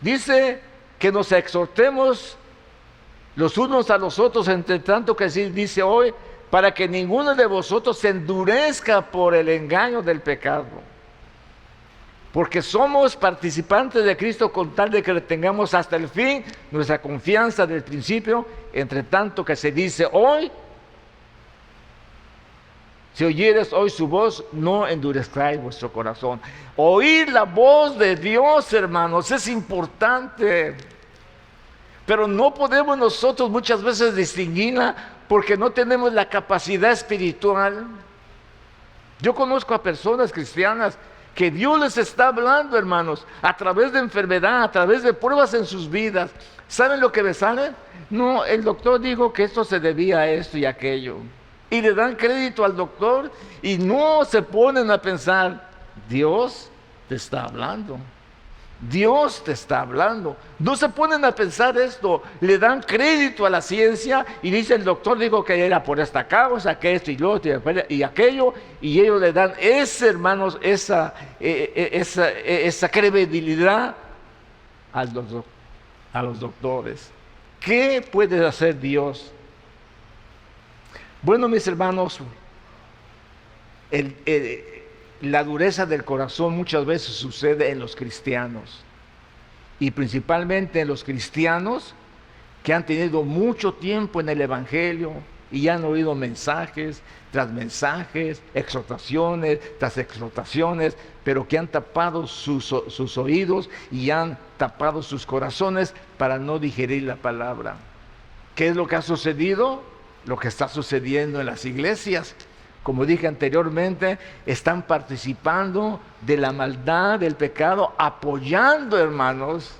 Dice que nos exhortemos los unos a los otros, entre tanto que así dice hoy, para que ninguno de vosotros se endurezca por el engaño del pecado. Porque somos participantes de Cristo con tal de que tengamos hasta el fin nuestra confianza del principio, entre tanto que se dice hoy, si oyeres hoy su voz, no endurezcáis vuestro corazón. Oír la voz de Dios, hermanos, es importante. Pero no podemos nosotros muchas veces distinguirla porque no tenemos la capacidad espiritual. Yo conozco a personas cristianas que Dios les está hablando, hermanos, a través de enfermedad, a través de pruebas en sus vidas. ¿Saben lo que me sale? No, el doctor dijo que esto se debía a esto y aquello. Y le dan crédito al doctor y no se ponen a pensar: Dios te está hablando. Dios te está hablando. No se ponen a pensar esto, le dan crédito a la ciencia y dicen: el doctor dijo que era por esta causa, que esto y lo otro y aquello, y ellos le dan hermanos, esa credibilidad a los doctores. ¿Qué puede hacer Dios? Bueno, mis hermanos, la dureza del corazón muchas veces sucede en los cristianos, y principalmente en los cristianos que han tenido mucho tiempo en el Evangelio y han oído mensajes tras mensajes, exhortaciones tras exhortaciones, pero que han tapado sus oídos y han tapado sus corazones para no digerir la palabra. ¿Qué es lo que ha sucedido? Lo que está sucediendo en las iglesias. Como dije anteriormente, están participando de la maldad, del pecado, apoyando, hermanos,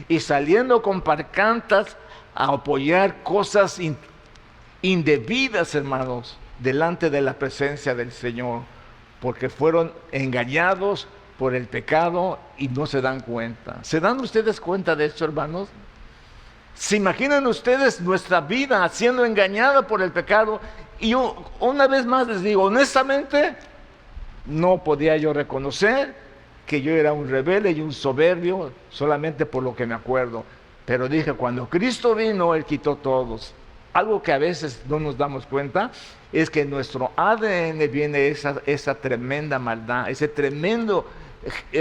y saliendo con pancartas a apoyar cosas indebidas, hermanos, delante de la presencia del Señor, porque fueron engañados por el pecado y no se dan cuenta. ¿Se dan ustedes cuenta de esto, hermanos? ¿Se imaginan ustedes nuestra vida siendo engañada por el pecado? Y yo, una vez más les digo, honestamente, no podía yo reconocer que yo era un rebelde y un soberbio solamente por lo que me acuerdo. Pero dije, cuando Cristo vino, Él quitó todos algo que a veces no nos damos cuenta es que en nuestro ADN viene esa tremenda maldad, ese tremendo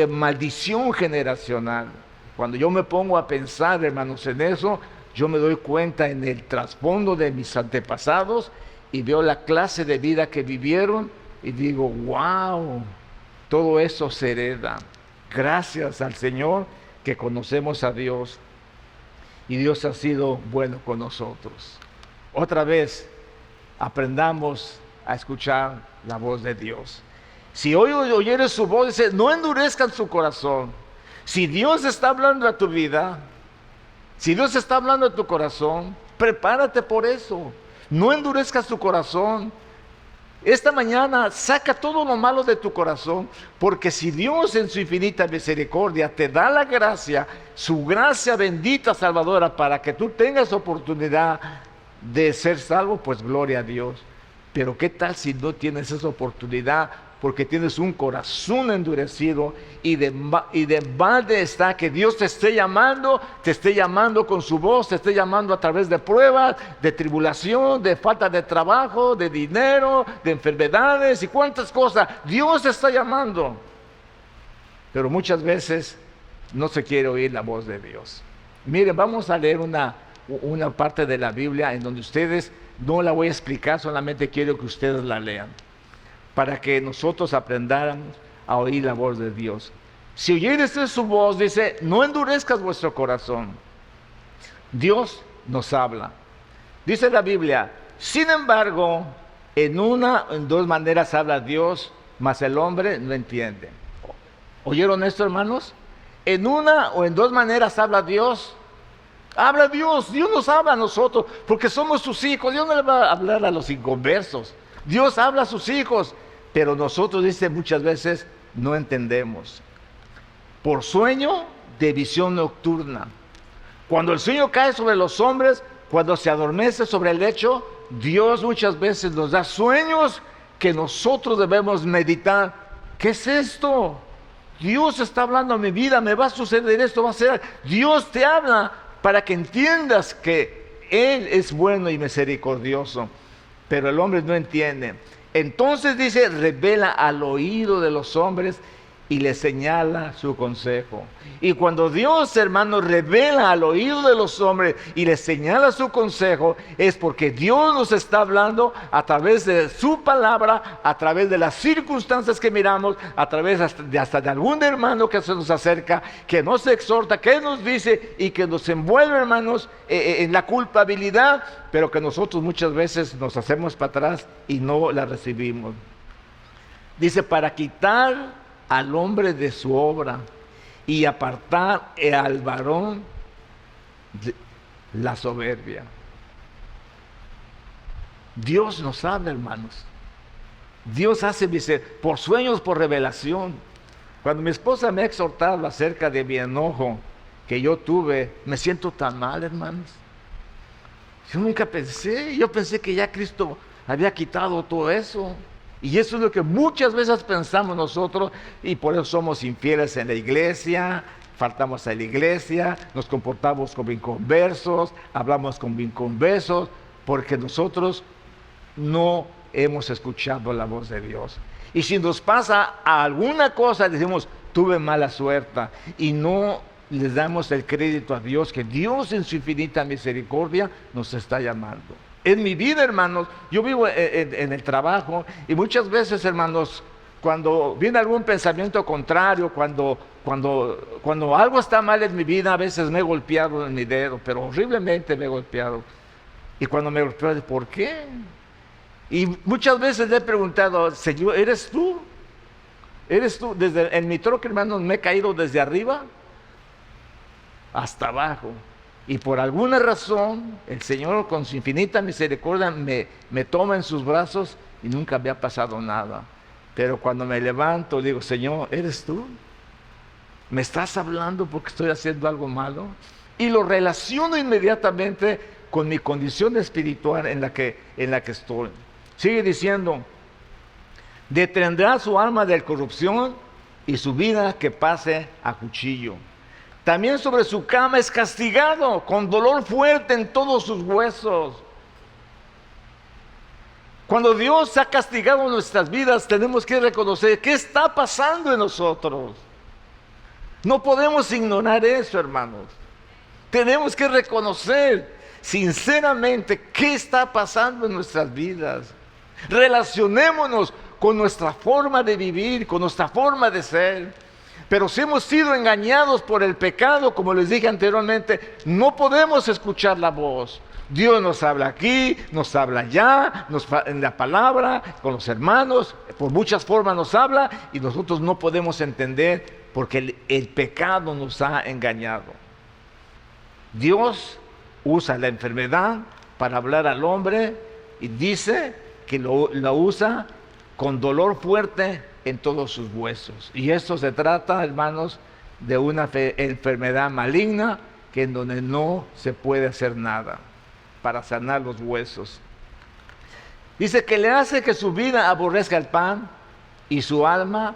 maldición generacional. Cuando yo me pongo a pensar, hermanos, en eso, yo me doy cuenta en el trasfondo de mis antepasados y veo la clase de vida que vivieron y digo, wow, todo eso se hereda. Gracias al Señor que conocemos a Dios y Dios ha sido bueno con nosotros. Otra vez, aprendamos a escuchar la voz de Dios. Si hoy oyeres su voz, dice, no endurezcan su corazón. Si Dios está hablando a tu vida, si Dios está hablando a tu corazón, prepárate por eso. No endurezcas tu corazón. Esta mañana saca todo lo malo de tu corazón, porque si Dios en su infinita misericordia te da la gracia, su gracia bendita salvadora, para que tú tengas oportunidad de ser salvo, pues gloria a Dios. Pero ¿qué tal si no tienes esa oportunidad? Porque tienes un corazón endurecido y de balde está que Dios te esté llamando con su voz, te esté llamando a través de pruebas, de tribulación, de falta de trabajo, de dinero, de enfermedades y cuántas cosas. Dios te está llamando. Pero muchas veces no se quiere oír la voz de Dios. Miren, vamos a leer una parte de la Biblia en donde ustedes, no la voy a explicar, solamente quiero que ustedes la lean, para que nosotros aprendamos a oír la voz de Dios. Si oyeres su voz, dice, no endurezcas vuestro corazón. Dios nos habla. Dice la Biblia, sin embargo, en dos maneras habla Dios, mas el hombre no entiende. ¿Oyeron esto, hermanos? En una o en dos maneras habla Dios. Habla Dios, Dios nos habla a nosotros, porque somos sus hijos. Dios no le va a hablar a los inconversos. Dios habla a sus hijos, pero nosotros, dice, muchas veces no entendemos. Por sueño de visión nocturna. Cuando el sueño cae sobre los hombres, cuando se adormece sobre el lecho, Dios muchas veces nos da sueños que nosotros debemos meditar. ¿Qué es esto? Dios está hablando a mi vida, me va a suceder esto, va a ser. Dios te habla para que entiendas que Él es bueno y misericordioso. Pero el hombre no entiende. Entonces dice, revela al oído de los hombres y le señala su consejo. Y cuando Dios, hermano, revela al oído de los hombres y le señala su consejo, es porque Dios nos está hablando a través de su palabra, a través de las circunstancias que miramos, a través hasta de algún hermano que se nos acerca, que nos exhorta, que nos dice y que nos envuelve, hermanos, en la culpabilidad, pero que nosotros muchas veces nos hacemos para atrás y no la recibimos. Dice, para quitar al hombre de su obra y apartar al varón de la soberbia. Dios nos habla, hermanos. Dios hace por sueños, por revelación. Cuando mi esposa me ha exhortado acerca de mi enojo que yo tuve, me siento tan mal, hermanos. Yo pensé que ya Cristo había quitado todo eso. Y eso es lo que muchas veces pensamos nosotros, y por eso somos infieles en la iglesia, faltamos a la iglesia, nos comportamos como inconversos, hablamos como inconversos, porque nosotros no hemos escuchado la voz de Dios. Y si nos pasa alguna cosa, decimos, tuve mala suerte, y no les damos el crédito a Dios, que Dios en su infinita misericordia nos está llamando. En mi vida, hermanos, yo vivo en el trabajo y muchas veces, hermanos, cuando viene algún pensamiento contrario, cuando algo está mal en mi vida, a veces me he golpeado en mi dedo, pero horriblemente me he golpeado. Y cuando me golpeo, ¿por qué? Y muchas veces le he preguntado, Señor, ¿eres tú? ¿Eres tú? En mi troca, hermanos, me he caído desde arriba hasta abajo. Y por alguna razón, el Señor con su infinita misericordia me toma en sus brazos y nunca me ha pasado nada. Pero cuando me levanto, digo, Señor, ¿eres tú? ¿Me estás hablando porque estoy haciendo algo malo? Y lo relaciono inmediatamente con mi condición espiritual en la que estoy. Sigue diciendo, detendrá su alma de corrupción y su vida que pase a cuchillo. También sobre su cama es castigado, con dolor fuerte en todos sus huesos. Cuando Dios ha castigado nuestras vidas, tenemos que reconocer qué está pasando en nosotros. No podemos ignorar eso, hermanos. Tenemos que reconocer sinceramente qué está pasando en nuestras vidas. Relacionémonos con nuestra forma de vivir, con nuestra forma de ser. Pero si hemos sido engañados por el pecado, como les dije anteriormente, no podemos escuchar la voz. Dios nos habla aquí, nos habla allá, en la palabra, con los hermanos, por muchas formas nos habla y nosotros no podemos entender porque el pecado nos ha engañado. Dios usa la enfermedad para hablar al hombre y dice que la usa con dolor fuerte en todos sus huesos. Y esto se trata, hermanos, de una enfermedad maligna que en donde no se puede hacer nada para sanar los huesos. Dice que le hace que su vida aborrezca el pan y su alma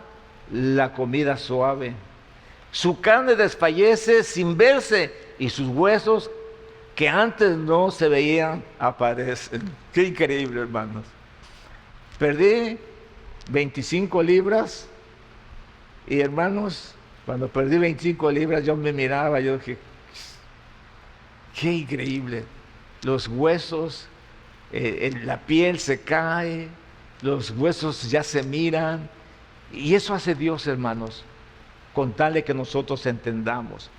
la comida suave. Su carne desfallece sin verse y sus huesos que antes no se veían aparecen. Qué increíble, hermanos. Perdí 25 libras y, hermanos, cuando perdí 25 libras yo me miraba, yo dije, qué increíble. Los huesos, la piel se cae, los huesos ya se miran. Y eso hace Dios, hermanos, con tal de que nosotros entendamos.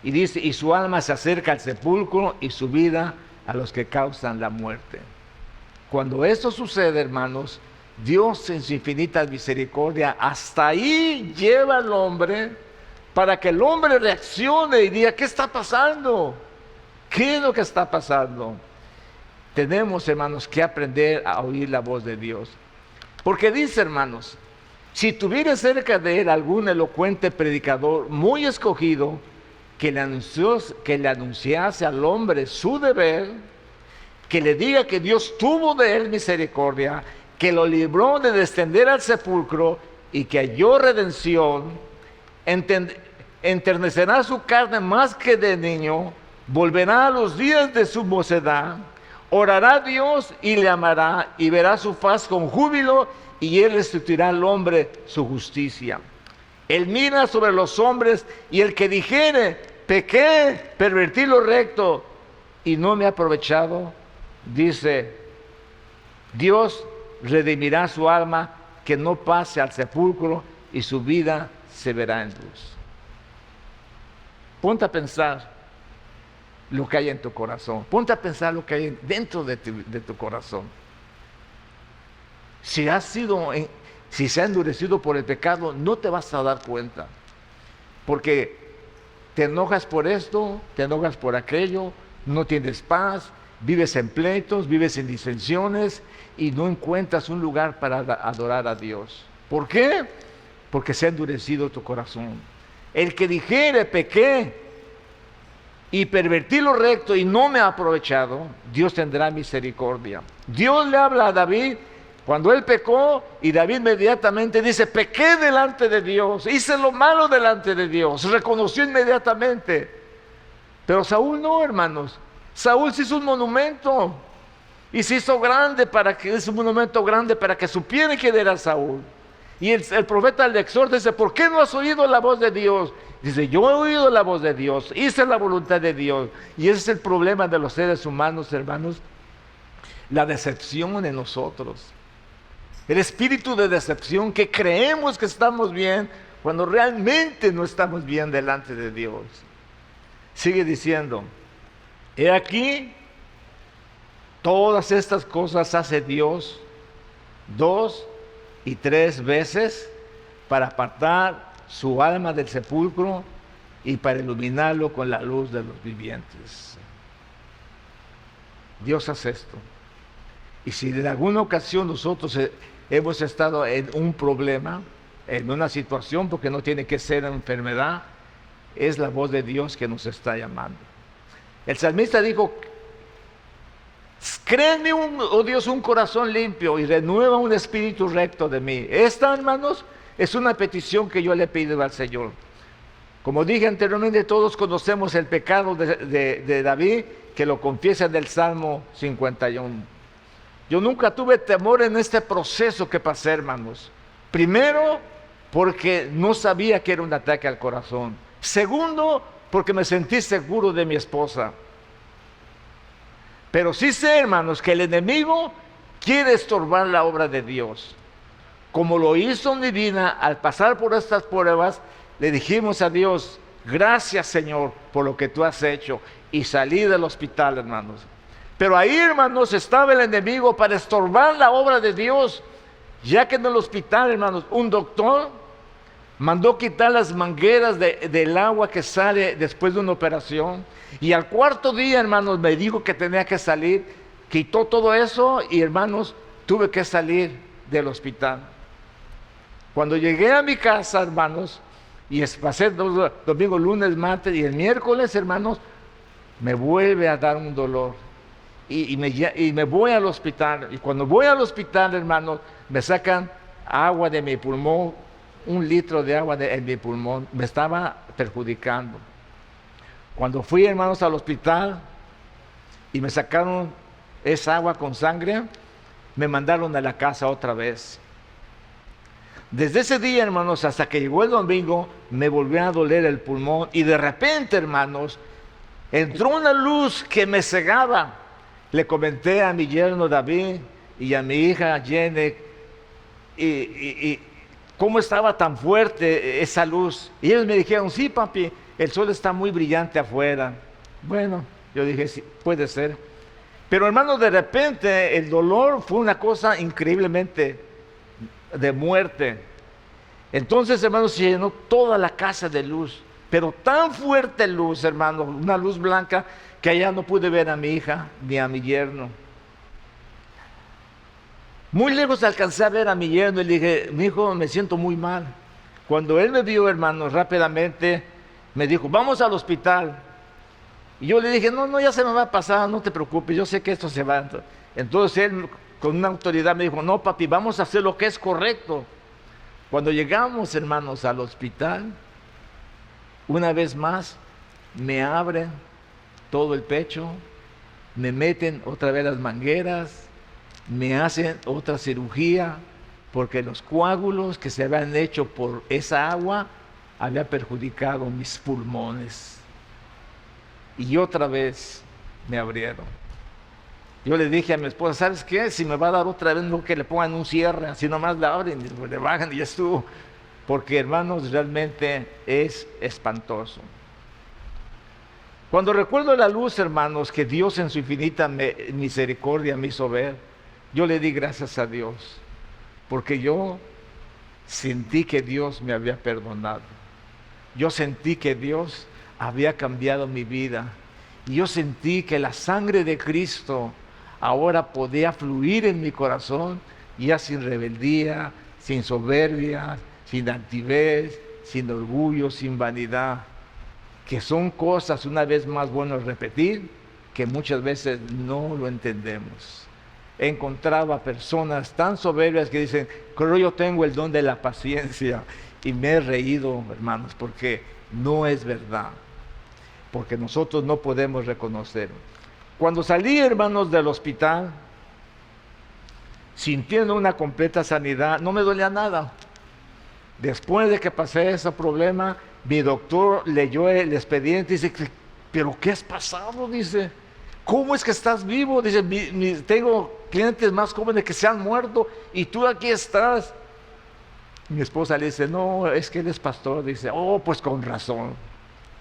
Y dice, y su alma se acerca al sepulcro y su vida a los que causan la muerte. Cuando esto sucede, hermanos, Dios en su infinita misericordia hasta ahí lleva al hombre para que el hombre reaccione y diga, ¿qué está pasando? ¿Qué es lo que está pasando? Tenemos, hermanos, que aprender a oír la voz de Dios. Porque dice, hermanos, si tuviera cerca de él algún elocuente predicador muy escogido que le anunciase al hombre su deber, que le diga que Dios tuvo de él misericordia, que lo libró de descender al sepulcro y que halló redención, enternecerá su carne más que de niño, volverá a los días de su mocedad, orará a Dios y le amará y verá su faz con júbilo y él restituirá al hombre su justicia. Él mira sobre los hombres y el que dijere, pequé, pervertí lo recto y no me he aprovechado, dice, Dios redimirá su alma, que no pase al sepulcro y su vida se verá en luz. Ponte a pensar lo que hay en tu corazón. Ponte a pensar lo que hay dentro de tu corazón. Si se ha endurecido por el pecado, no te vas a dar cuenta. Porque te enojas por esto, te enojas por aquello, no tienes paz, vives en pleitos, vives en disensiones y no encuentras un lugar para adorar a Dios. ¿Por qué? Porque se ha endurecido tu corazón. El que dijere, pequé y pervertí lo recto y no me ha aprovechado, Dios tendrá misericordia. Dios le habla a David cuando él pecó y David inmediatamente dice, pequé delante de Dios, hice lo malo delante de Dios, reconoció inmediatamente. Pero Saúl no, hermanos. Saúl se hizo un monumento y se hizo un monumento grande para que supieran quién era Saúl. Y el profeta le exhorta, dice, ¿por qué no has oído la voz de Dios? Dice, yo he oído la voz de Dios, hice la voluntad de Dios. Y ese es el problema de los seres humanos, hermanos, la decepción en nosotros. El espíritu de decepción, que creemos que estamos bien cuando realmente no estamos bien delante de Dios. Sigue diciendo, he aquí, todas estas cosas hace Dios 2 y 3 veces para apartar su alma del sepulcro y para iluminarlo con la luz de los vivientes. Dios hace esto. Y si en alguna ocasión nosotros hemos estado en un problema, en una situación, porque no tiene que ser una enfermedad, es la voz de Dios que nos está llamando. El salmista dijo, créeme, oh Dios, un corazón limpio y renueva un espíritu recto de mí. Esta, hermanos, es una petición que yo le pido al Señor. Como dije anteriormente, todos conocemos el pecado de David, que lo confiesa en el Salmo 51. Yo nunca tuve temor en este proceso que pasé, hermanos. Primero, porque no sabía que era un ataque al corazón. Segundo, porque me sentí seguro de mi esposa. Pero sí sé, hermanos, que el enemigo quiere estorbar la obra de Dios. Como lo hizo en mi vida, al pasar por estas pruebas, le dijimos a Dios: gracias, Señor, por lo que tú has hecho. Y salí del hospital, hermanos. Pero ahí, hermanos, estaba el enemigo para estorbar la obra de Dios, ya que en el hospital, hermanos, un doctor mandó quitar las mangueras del agua que sale después de una operación. Y al cuarto día, hermanos, me dijo que tenía que salir. Quitó todo eso y, hermanos, tuve que salir del hospital. Cuando llegué a mi casa, hermanos, y pasé domingo, lunes, martes y el miércoles, hermanos, me vuelve a dar un dolor. Y me voy al hospital. Y cuando voy al hospital, hermanos, me sacan agua de mi pulmón, 1 litro de agua en mi pulmón. Me estaba perjudicando. Cuando fui, hermanos, al hospital y me sacaron esa agua con sangre, me mandaron a la casa otra vez. Desde ese día, hermanos, hasta que llegó el domingo, me volvió a doler el pulmón. Y de repente, hermanos, entró una luz que me cegaba. Le comenté a mi yerno David y a mi hija Jenny y cómo estaba tan fuerte esa luz. Y ellos me dijeron: sí, papi, el sol está muy brillante afuera. Bueno, yo dije: sí, puede ser. Pero, hermanos, de repente el dolor fue una cosa increíblemente de muerte. Entonces, hermanos, se llenó toda la casa de luz. Pero tan fuerte luz, hermanos, una luz blanca, que allá no pude ver a mi hija ni a mi yerno. Muy lejos alcancé a ver a mi yerno y le dije: mi hijo, me siento muy mal. Cuando él me vio, hermanos, rápidamente me dijo: vamos al hospital. Y yo le dije: no, ya se me va a pasar, no te preocupes, yo sé que esto se va. Entonces él, con una autoridad, me dijo: no, papi, vamos a hacer lo que es correcto. Cuando llegamos, hermanos, al hospital, una vez más me abren todo el pecho, me meten otra vez las mangueras, me hacen otra cirugía, porque los coágulos que se habían hecho por esa agua habían perjudicado mis pulmones. Y otra vez me abrieron. Yo le dije a mi esposa: ¿sabes qué? Si me va a dar otra vez, no que le pongan un cierre, así nomás la abren y le bajan y ya estuvo. Porque, hermanos, realmente es espantoso. Cuando recuerdo la luz, hermanos, que Dios en su infinita misericordia me hizo ver, yo le di gracias a Dios, porque yo sentí que Dios me había perdonado. Yo sentí que Dios había cambiado mi vida. Y yo sentí que la sangre de Cristo ahora podía fluir en mi corazón, ya sin rebeldía, sin soberbia, sin altivez, sin orgullo, sin vanidad. Que son cosas, una vez más, bueno repetir, que muchas veces no lo entendemos. He encontrado a personas tan soberbias que dicen: creo yo tengo el don de la paciencia. Y me he reído, hermanos, porque no es verdad. Porque nosotros no podemos reconocer. Cuando salí, hermanos, del hospital, sintiendo una completa sanidad, no me dolía nada. Después de que pasé ese problema, mi doctor leyó el expediente y dice: ¿pero qué has pasado? Dice: ¿cómo es que estás vivo? Dice: tengo clientes más jóvenes que se han muerto y tú aquí estás. Mi esposa le dice: no, es que él es pastor. Dice: oh, pues con razón.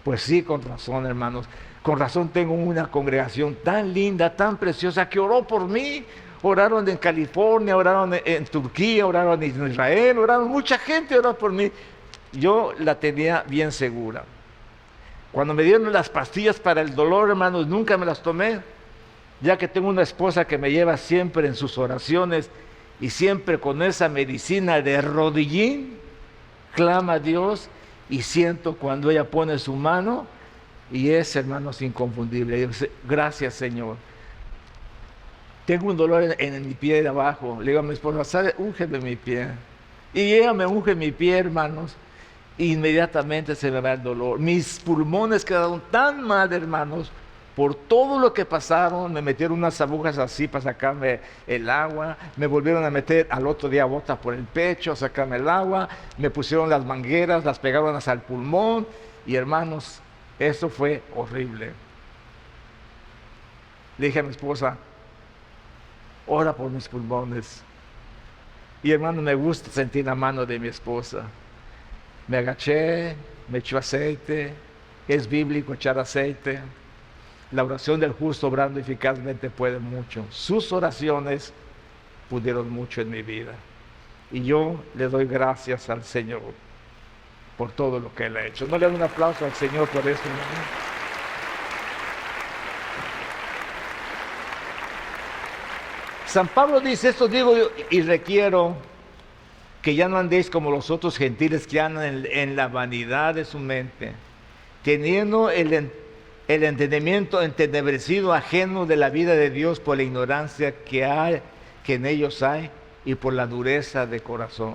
Pues sí, con razón, hermanos. Con razón tengo una congregación tan linda, tan preciosa, que oró por mí. Oraron en California, oraron en Turquía, oraron en Israel, oraron, mucha gente oró por mí. Yo la tenía bien segura. Cuando me dieron las pastillas para el dolor, hermanos, nunca me las tomé, ya que tengo una esposa que me lleva siempre en sus oraciones y siempre con esa medicina de rodillín, clama a Dios y siento cuando ella pone su mano y es, hermanos, inconfundible. Yo digo: gracias, Señor. Tengo un dolor en mi pie de abajo. Le digo a mi esposa: ¿sabe? Úngeme mi pie. Y ella me unge mi pie, hermanos. Inmediatamente se me va el dolor. Mis pulmones quedaron tan mal, hermanos, por todo lo que pasaron. Me metieron unas agujas así para sacarme el agua, me volvieron a meter al otro día botas por el pecho, a sacarme el agua, me pusieron las mangueras, las pegaron hasta el pulmón, y hermanos, eso fue horrible. Le dije a mi esposa, ora por mis pulmones. Y hermano, me gusta sentir la mano de mi esposa. Me agaché, me echó aceite. Es bíblico echar aceite. La oración del justo obrando eficazmente puede mucho. Sus oraciones pudieron mucho en mi vida. Y yo le doy gracias al Señor por todo lo que Él ha hecho. ¿No le dan un aplauso al Señor por eso, hermano? San Pablo dice, esto digo y requiero, que ya no andéis como los otros gentiles que andan en la vanidad de su mente, teniendo el entendimiento entenebrecido, ajeno de la vida de Dios por la ignorancia que en ellos hay y por la dureza de corazón.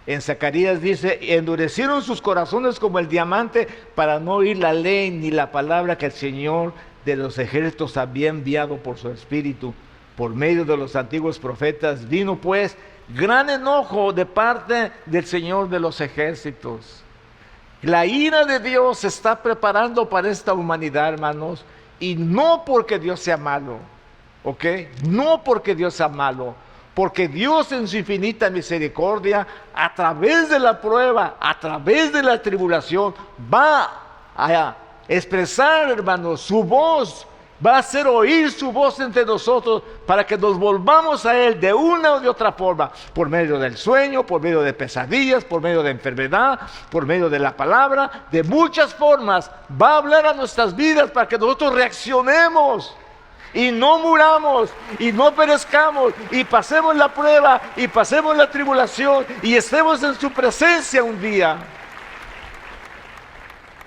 En Zacarías dice, endurecieron sus corazones como el diamante para no oír la ley ni la palabra que el Señor de los ejércitos había enviado por su Espíritu, por medio de los antiguos profetas. Vino pues gran enojo de parte del Señor de los ejércitos. La ira de Dios se está preparando para esta humanidad, hermanos, y no porque Dios sea malo, ¿ok? No porque Dios sea malo, porque Dios en su infinita misericordia, a través de la prueba, a través de la tribulación, va a expresar, hermanos, su voz, va a hacer oír su voz entre nosotros para que nos volvamos a Él de una o de otra forma, por medio del sueño, por medio de pesadillas, por medio de enfermedad, por medio de la palabra, de muchas formas. Va a hablar a nuestras vidas para que nosotros reaccionemos y no muramos y no perezcamos y pasemos la prueba y pasemos la tribulación y estemos en su presencia un día,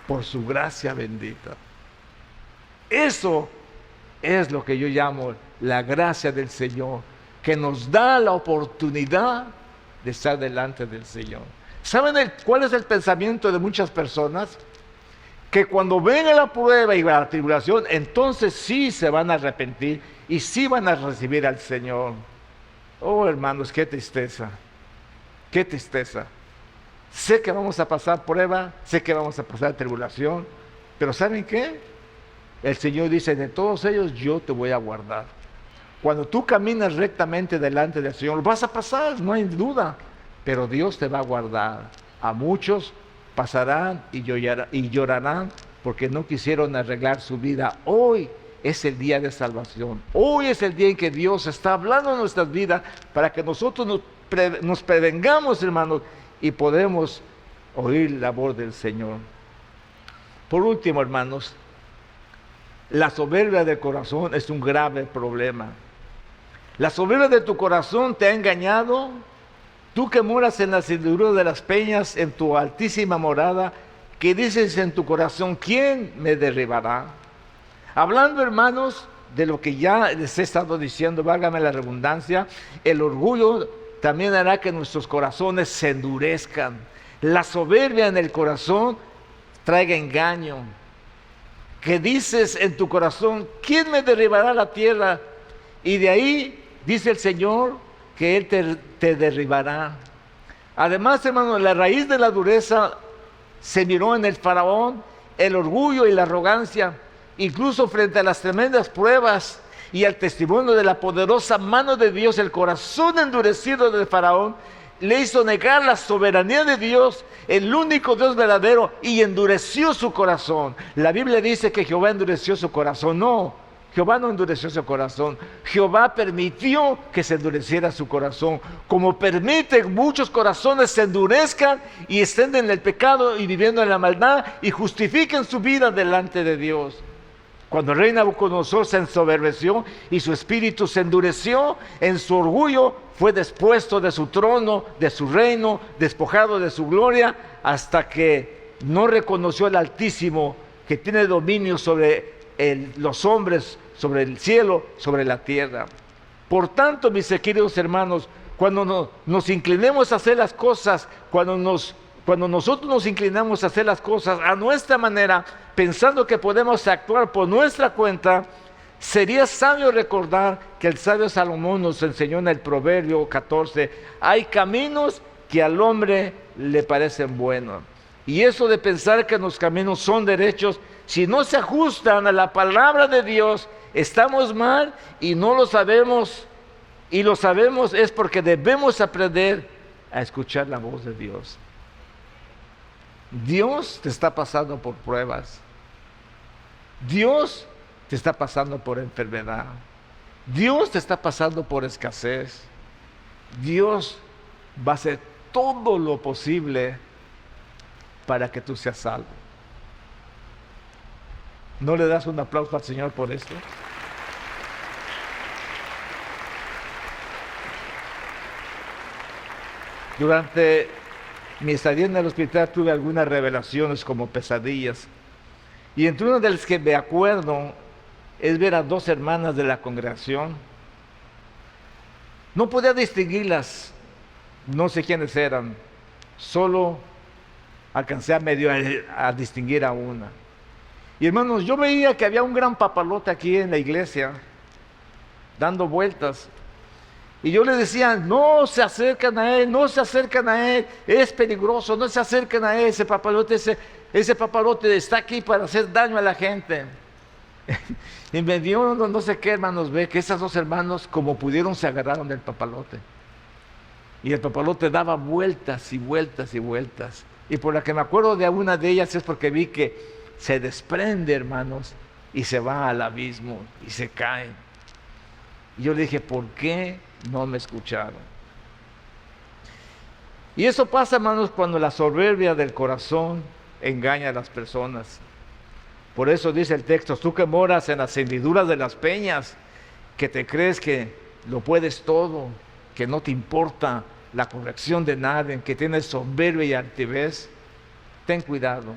por su gracia bendita. Eso es lo que yo llamo la gracia del Señor, que nos da la oportunidad de estar delante del Señor. ¿Saben cuál es el pensamiento de muchas personas? Que cuando venga la prueba y la tribulación, entonces sí se van a arrepentir y sí van a recibir al Señor. Oh, hermanos, qué tristeza, qué tristeza. Sé que vamos a pasar prueba, sé que vamos a pasar tribulación, pero ¿saben qué? El Señor dice, de todos ellos yo te voy a guardar. Cuando tú caminas rectamente delante del Señor, vas a pasar, no hay duda, pero Dios te va a guardar. A muchos pasarán y llorarán porque no quisieron arreglar su vida. Hoy es el día de salvación. Hoy es el día en que Dios está hablando en nuestras vidas para que nosotros nos prevengamos, hermanos, y podemos oír la voz del Señor. Por último, hermanos, la soberbia del corazón es un grave problema. La soberbia de tu corazón te ha engañado. Tú que moras en la cintura de las peñas, en tu altísima morada, que dices en tu corazón, ¿quién me derribará? Hablando, hermanos, de lo que ya les he estado diciendo, válgame la redundancia, el orgullo también hará que nuestros corazones se endurezcan. La soberbia en el corazón traiga engaño. Que dices en tu corazón, ¿quién me derribará a la tierra? Y de ahí dice el Señor que Él te derribará. Además, hermano, la raíz de la dureza se miró en el faraón, el orgullo y la arrogancia, incluso frente a las tremendas pruebas y al testimonio de la poderosa mano de Dios. El corazón endurecido del faraón le hizo negar la soberanía de Dios, el único Dios verdadero, y endureció su corazón. La Biblia dice que Jehová endureció su corazón. No, Jehová no endureció su corazón. Jehová permitió que se endureciera su corazón, como permite que muchos corazones se endurezcan y estén en el pecado y viviendo en la maldad y justifiquen su vida delante de Dios. Cuando el rey Nabucodonosor se ensoberbeció y su espíritu se endureció en su orgullo, fue despuesto de su trono, de su reino, despojado de su gloria, hasta que no reconoció al Altísimo, que tiene dominio sobre los hombres, sobre el cielo, sobre la tierra. Por tanto, mis queridos hermanos, cuando nos inclinemos a hacer las cosas, cuando nos Cuando nosotros nos inclinamos a hacer las cosas a nuestra manera, pensando que podemos actuar por nuestra cuenta, sería sabio recordar que el sabio Salomón nos enseñó en el Proverbio 14, hay caminos que al hombre le parecen buenos. Y eso de pensar que los caminos son derechos, si no se ajustan a la palabra de Dios, estamos mal y no lo sabemos. Y lo sabemos es porque debemos aprender a escuchar la voz de Dios. Dios te está pasando por pruebas. Dios te está pasando por enfermedad. Dios te está pasando por escasez. Dios va a hacer todo lo posible para que tú seas salvo. ¿No le das un aplauso al Señor por esto? Durante mi estadía en el hospital tuve algunas revelaciones como pesadillas. Y entre una de las que me acuerdo es ver a dos hermanas de la congregación. No podía distinguirlas, no sé quiénes eran, solo alcancé a distinguir a una. Y hermanos, yo veía que había un gran papalote aquí en la iglesia, dando vueltas. Y yo le decía, no se acercan a él, no se acercan a él, es peligroso, no se acercan a él, ese papalote está aquí para hacer daño a la gente. Y me dio no sé qué, hermanos, ve que esas dos hermanos como pudieron se agarraron del papalote. Y el papalote daba vueltas y vueltas y vueltas. Y por la que me acuerdo de una de ellas es porque vi que se desprende, hermanos, y se va al abismo y se cae. Y yo le dije, ¿por qué no me escucharon? Y eso pasa, hermanos, cuando la soberbia del corazón engaña a las personas. Por eso dice el texto, tú que moras en las hendiduras de las peñas, que te crees que lo puedes todo, que no te importa la corrección de nadie, que tienes soberbia y altivez, ten cuidado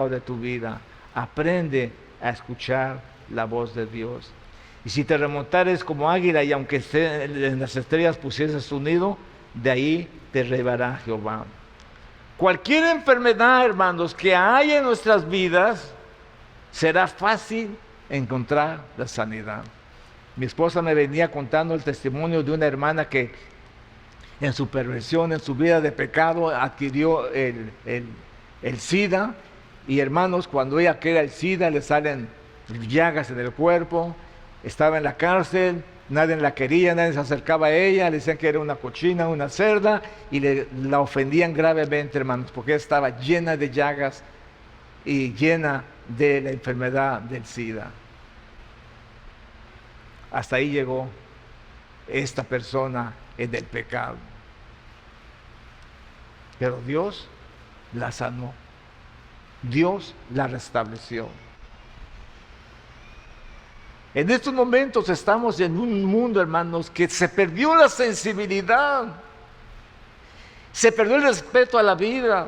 de tu vida, aprende a escuchar la voz de Dios. Y si te remontares como águila y aunque esté en las estrellas pusieses tu nido, de ahí te llevará Jehová. Cualquier enfermedad, hermanos, que haya en nuestras vidas, será fácil encontrar la sanidad. Mi esposa me venía contando el testimonio de una hermana que en su perversión, en su vida de pecado, adquirió el SIDA. Y hermanos, cuando ella queda el SIDA, le salen llagas en el cuerpo. Estaba en la cárcel, nadie la quería, nadie se acercaba a ella, le decían que era una cochina, una cerda, y la ofendían gravemente, hermanos, porque ella estaba llena de llagas y llena de la enfermedad del SIDA. Hasta ahí llegó esta persona en el pecado. Pero Dios la sanó, Dios la restableció. En estos momentos estamos en un mundo, hermanos, que se perdió la sensibilidad, se perdió el respeto a la vida,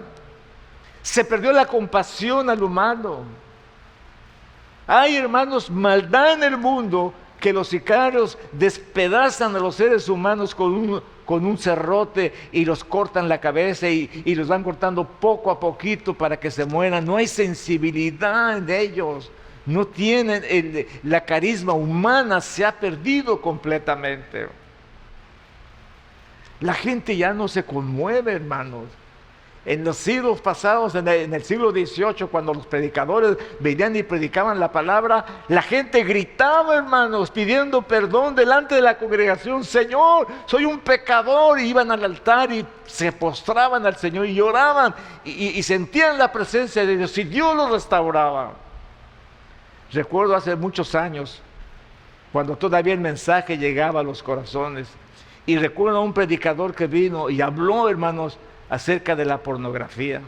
se perdió la compasión al humano. Hay, hermanos, maldad en el mundo que los sicarios despedazan a los seres humanos con un serrote y los cortan la cabeza y los van cortando poco a poquito para que se mueran. No hay sensibilidad en ellos. No tienen la carisma humana, se ha perdido completamente. La gente ya no se conmueve, hermanos. En los siglos pasados, en el siglo XVIII, cuando los predicadores venían y predicaban la palabra, la gente gritaba, hermanos, pidiendo perdón delante de la congregación. Señor, soy un pecador. Y iban al altar y se postraban al Señor y lloraban y sentían la presencia de Dios y Dios los restauraba. Recuerdo hace muchos años, cuando todavía el mensaje llegaba a los corazones, y recuerdo a un predicador que vino y habló, hermanos, acerca de la pornografía.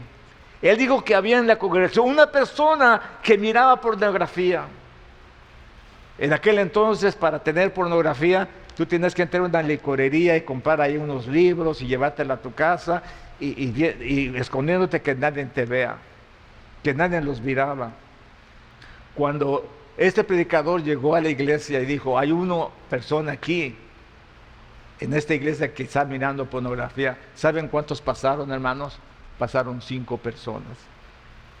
Él dijo que había en la congregación una persona que miraba pornografía. En aquel entonces, para tener pornografía, tú tienes que entrar a una licorería y comprar ahí unos libros y llevártela a tu casa y escondiéndote que nadie te vea, que nadie los miraba. Cuando este predicador llegó a la iglesia y dijo, hay una persona aquí en esta iglesia que está mirando pornografía, ¿saben cuántos pasaron, hermanos? Pasaron 5 personas.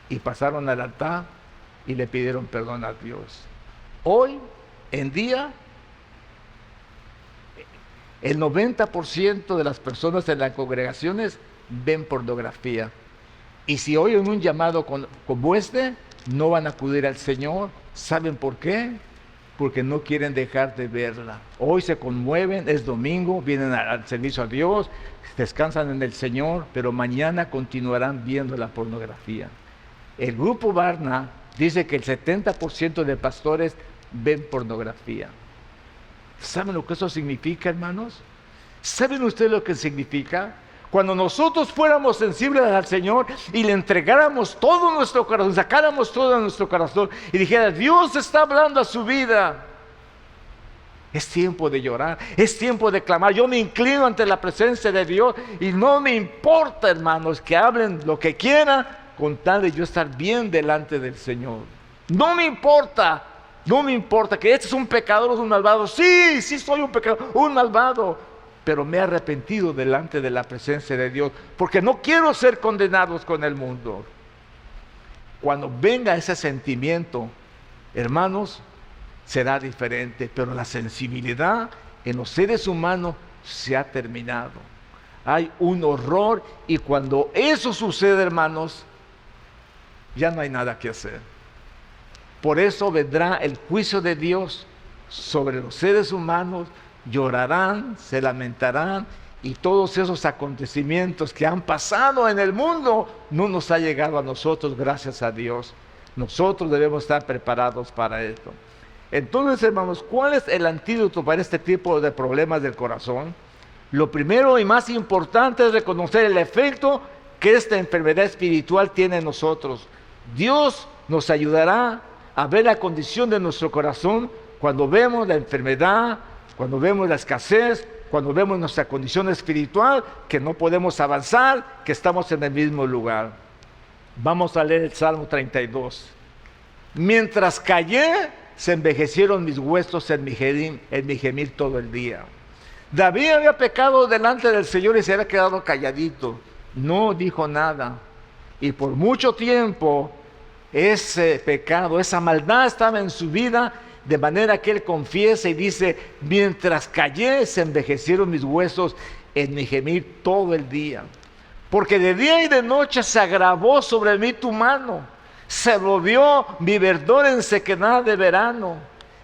Y pasaron al altar y le pidieron perdón a Dios. Hoy en día, el 90% de las personas en las congregaciones ven pornografía. Y si oyen un llamado como este, no van a acudir al Señor. ¿Saben por qué? Porque no quieren dejar de verla. Hoy se conmueven, es domingo, vienen al servicio a Dios, descansan en el Señor, pero mañana continuarán viendo la pornografía. El grupo Barna dice que el 70% de pastores ven pornografía. ¿Saben lo que eso significa, hermanos? ¿Saben ustedes lo que significa? Cuando nosotros fuéramos sensibles al Señor y le entregáramos todo nuestro corazón, sacáramos todo nuestro corazón y dijera, Dios está hablando a su vida. Es tiempo de llorar, es tiempo de clamar. Yo me inclino ante la presencia de Dios y no me importa, hermanos, que hablen lo que quieran con tal de yo estar bien delante del Señor. No me importa que este es un pecador o un malvado. Sí, soy un pecador, un malvado, pero me he arrepentido delante de la presencia de Dios, porque no quiero ser condenados con el mundo. Cuando venga ese sentimiento, hermanos, será diferente, pero la sensibilidad en los seres humanos se ha terminado. Hay un horror y cuando eso sucede, hermanos, ya no hay nada que hacer. Por eso vendrá el juicio de Dios sobre los seres humanos, llorarán, se lamentarán y todos esos acontecimientos que han pasado en el mundo no nos ha llegado a nosotros, gracias a Dios. Nosotros debemos estar preparados para esto. Entonces, hermanos, ¿cuál es el antídoto para este tipo de problemas del corazón? Lo primero y más importante es reconocer el efecto que esta enfermedad espiritual tiene en nosotros. Dios nos ayudará a ver la condición de nuestro corazón cuando vemos la enfermedad, cuando vemos la escasez, cuando vemos nuestra condición espiritual, que no podemos avanzar, que estamos en el mismo lugar. Vamos a leer el Salmo 32. Mientras callé, se envejecieron mis huesos en mi gemir todo el día. David había pecado delante del Señor y se había quedado calladito. No dijo nada. Y por mucho tiempo ese pecado, esa maldad estaba en su vida, de manera que él confiesa y dice, mientras callé se envejecieron mis huesos en mi gemir todo el día. Porque de día y de noche se agravó sobre mí tu mano, se volvió mi verdor en sequedad de verano.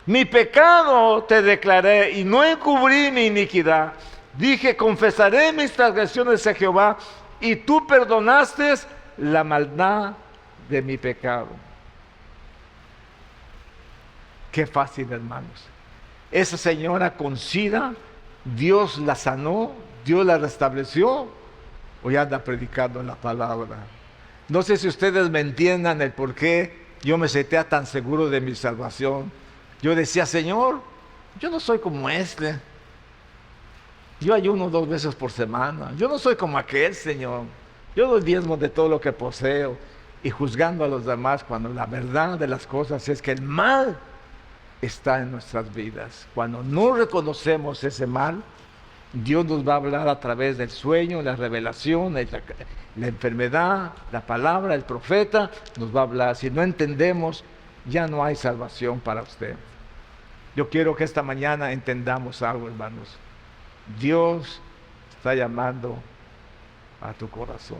Mi pecado te declaré y no encubrí mi iniquidad. Dije, confesaré mis transgresiones a Jehová y tú perdonaste la maldad de mi pecado. Qué fácil, hermanos. Esa señora con SIDA, Dios la sanó, Dios la restableció. Hoy anda predicando la palabra. No sé si ustedes me entiendan el por qué yo me sentía tan seguro de mi salvación. Yo decía, Señor, yo no soy como este. Yo ayuno 2 veces por semana. Yo no soy como aquel, Señor. Yo doy diezmos de todo lo que poseo. Y juzgando a los demás, cuando la verdad de las cosas es que el mal está en nuestras vidas. Cuando no reconocemos ese mal, Dios nos va a hablar a través del sueño, la revelación, la enfermedad, la palabra, el profeta, nos va a hablar. Si no entendemos, ya no hay salvación para usted. Yo quiero que esta mañana entendamos algo, hermanos. Dios está llamando a tu corazón.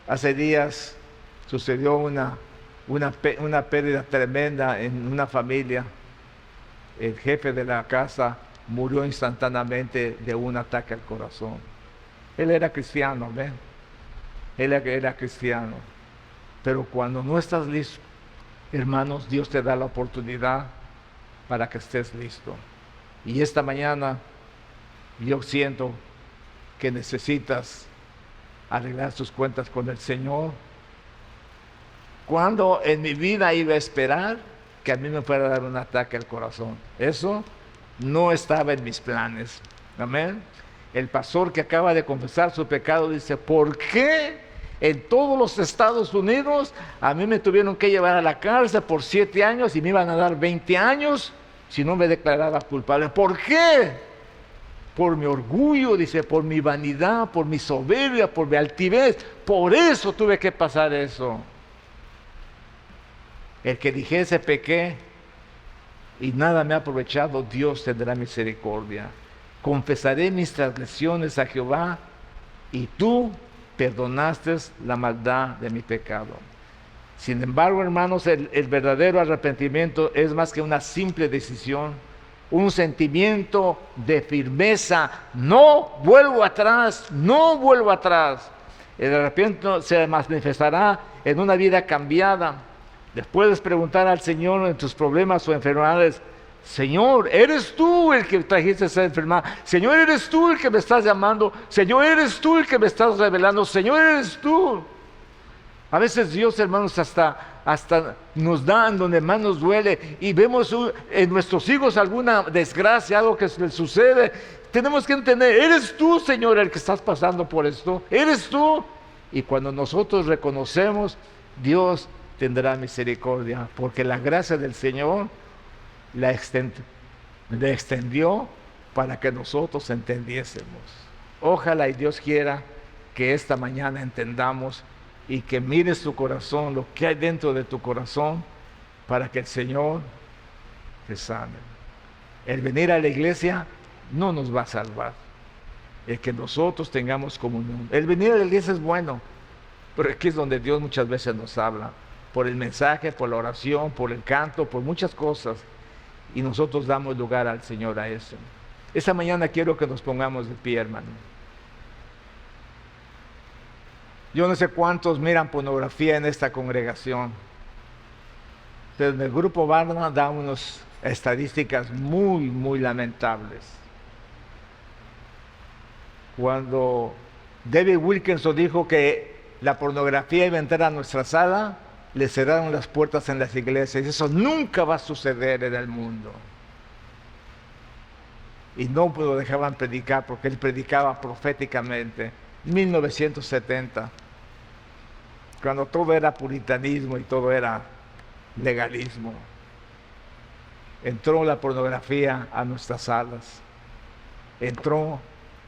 Hace días sucedió una pérdida tremenda en una familia. El jefe de la casa murió instantáneamente de un ataque al corazón. Él era cristiano, ¿ven? Él era cristiano. Pero cuando no estás listo, hermanos, Dios te da la oportunidad para que estés listo. Y esta mañana yo siento que necesitas arreglar tus cuentas con el Señor. ¿Cuándo en mi vida iba a esperar que a mí me fuera a dar un ataque al corazón? Eso no estaba en mis planes. Amén. El pastor que acaba de confesar su pecado dice, ¿por qué en todos los Estados Unidos a mí me tuvieron que llevar a la cárcel por 7 años y me iban a dar 20 años si no me declaraba culpable? ¿Por qué? por mi orgullo, dice, por mi vanidad, por mi soberbia, por mi altivez. Por eso tuve que pasar eso. El que dijese pequé y nada me ha aprovechado, Dios tendrá misericordia. Confesaré mis transgresiones a Jehová y tú perdonaste la maldad de mi pecado. Sin embargo, hermanos, el verdadero arrepentimiento es más que una simple decisión, un sentimiento de firmeza. No vuelvo atrás, no vuelvo atrás. El arrepentimiento se manifestará en una vida cambiada. Les puedes preguntar al Señor en tus problemas o enfermedades: Señor, ¿eres tú el que trajiste esa enfermedad? Señor, ¿eres tú el que me estás llamando? Señor, ¿eres tú el que me estás revelando? Señor, ¿eres tú? A veces Dios, hermanos, hasta nos da donde más nos duele, y vemos en nuestros hijos alguna desgracia, algo que les sucede. Tenemos que entender: eres tú, Señor, el que estás pasando por esto. Eres tú. Y cuando nosotros reconocemos, Dios tendrá misericordia, porque la gracia del Señor le extendió para que nosotros entendiésemos. Ojalá y Dios quiera que esta mañana entendamos y que mires tu corazón, lo que hay dentro de tu corazón, para que el Señor te sane. El venir a la iglesia no nos va a salvar. El que nosotros tengamos comunión. El venir a la iglesia es bueno, pero aquí es donde Dios muchas veces nos habla, por el mensaje, por la oración, por el canto, por muchas cosas, y nosotros damos lugar al Señor a eso. Esta mañana quiero que nos pongamos de pie, hermano. Yo no sé cuántos miran pornografía en esta congregación, pero en el grupo Barna da unas estadísticas muy, muy lamentables. Cuando David Wilkerson dijo que la pornografía iba a entrar a nuestra sala, le cerraron las puertas en las iglesias. Eso nunca va a suceder en el mundo. Y no lo dejaban predicar, porque él predicaba proféticamente. 1970, cuando todo era puritanismo y todo era legalismo, entró la pornografía a nuestras salas, entró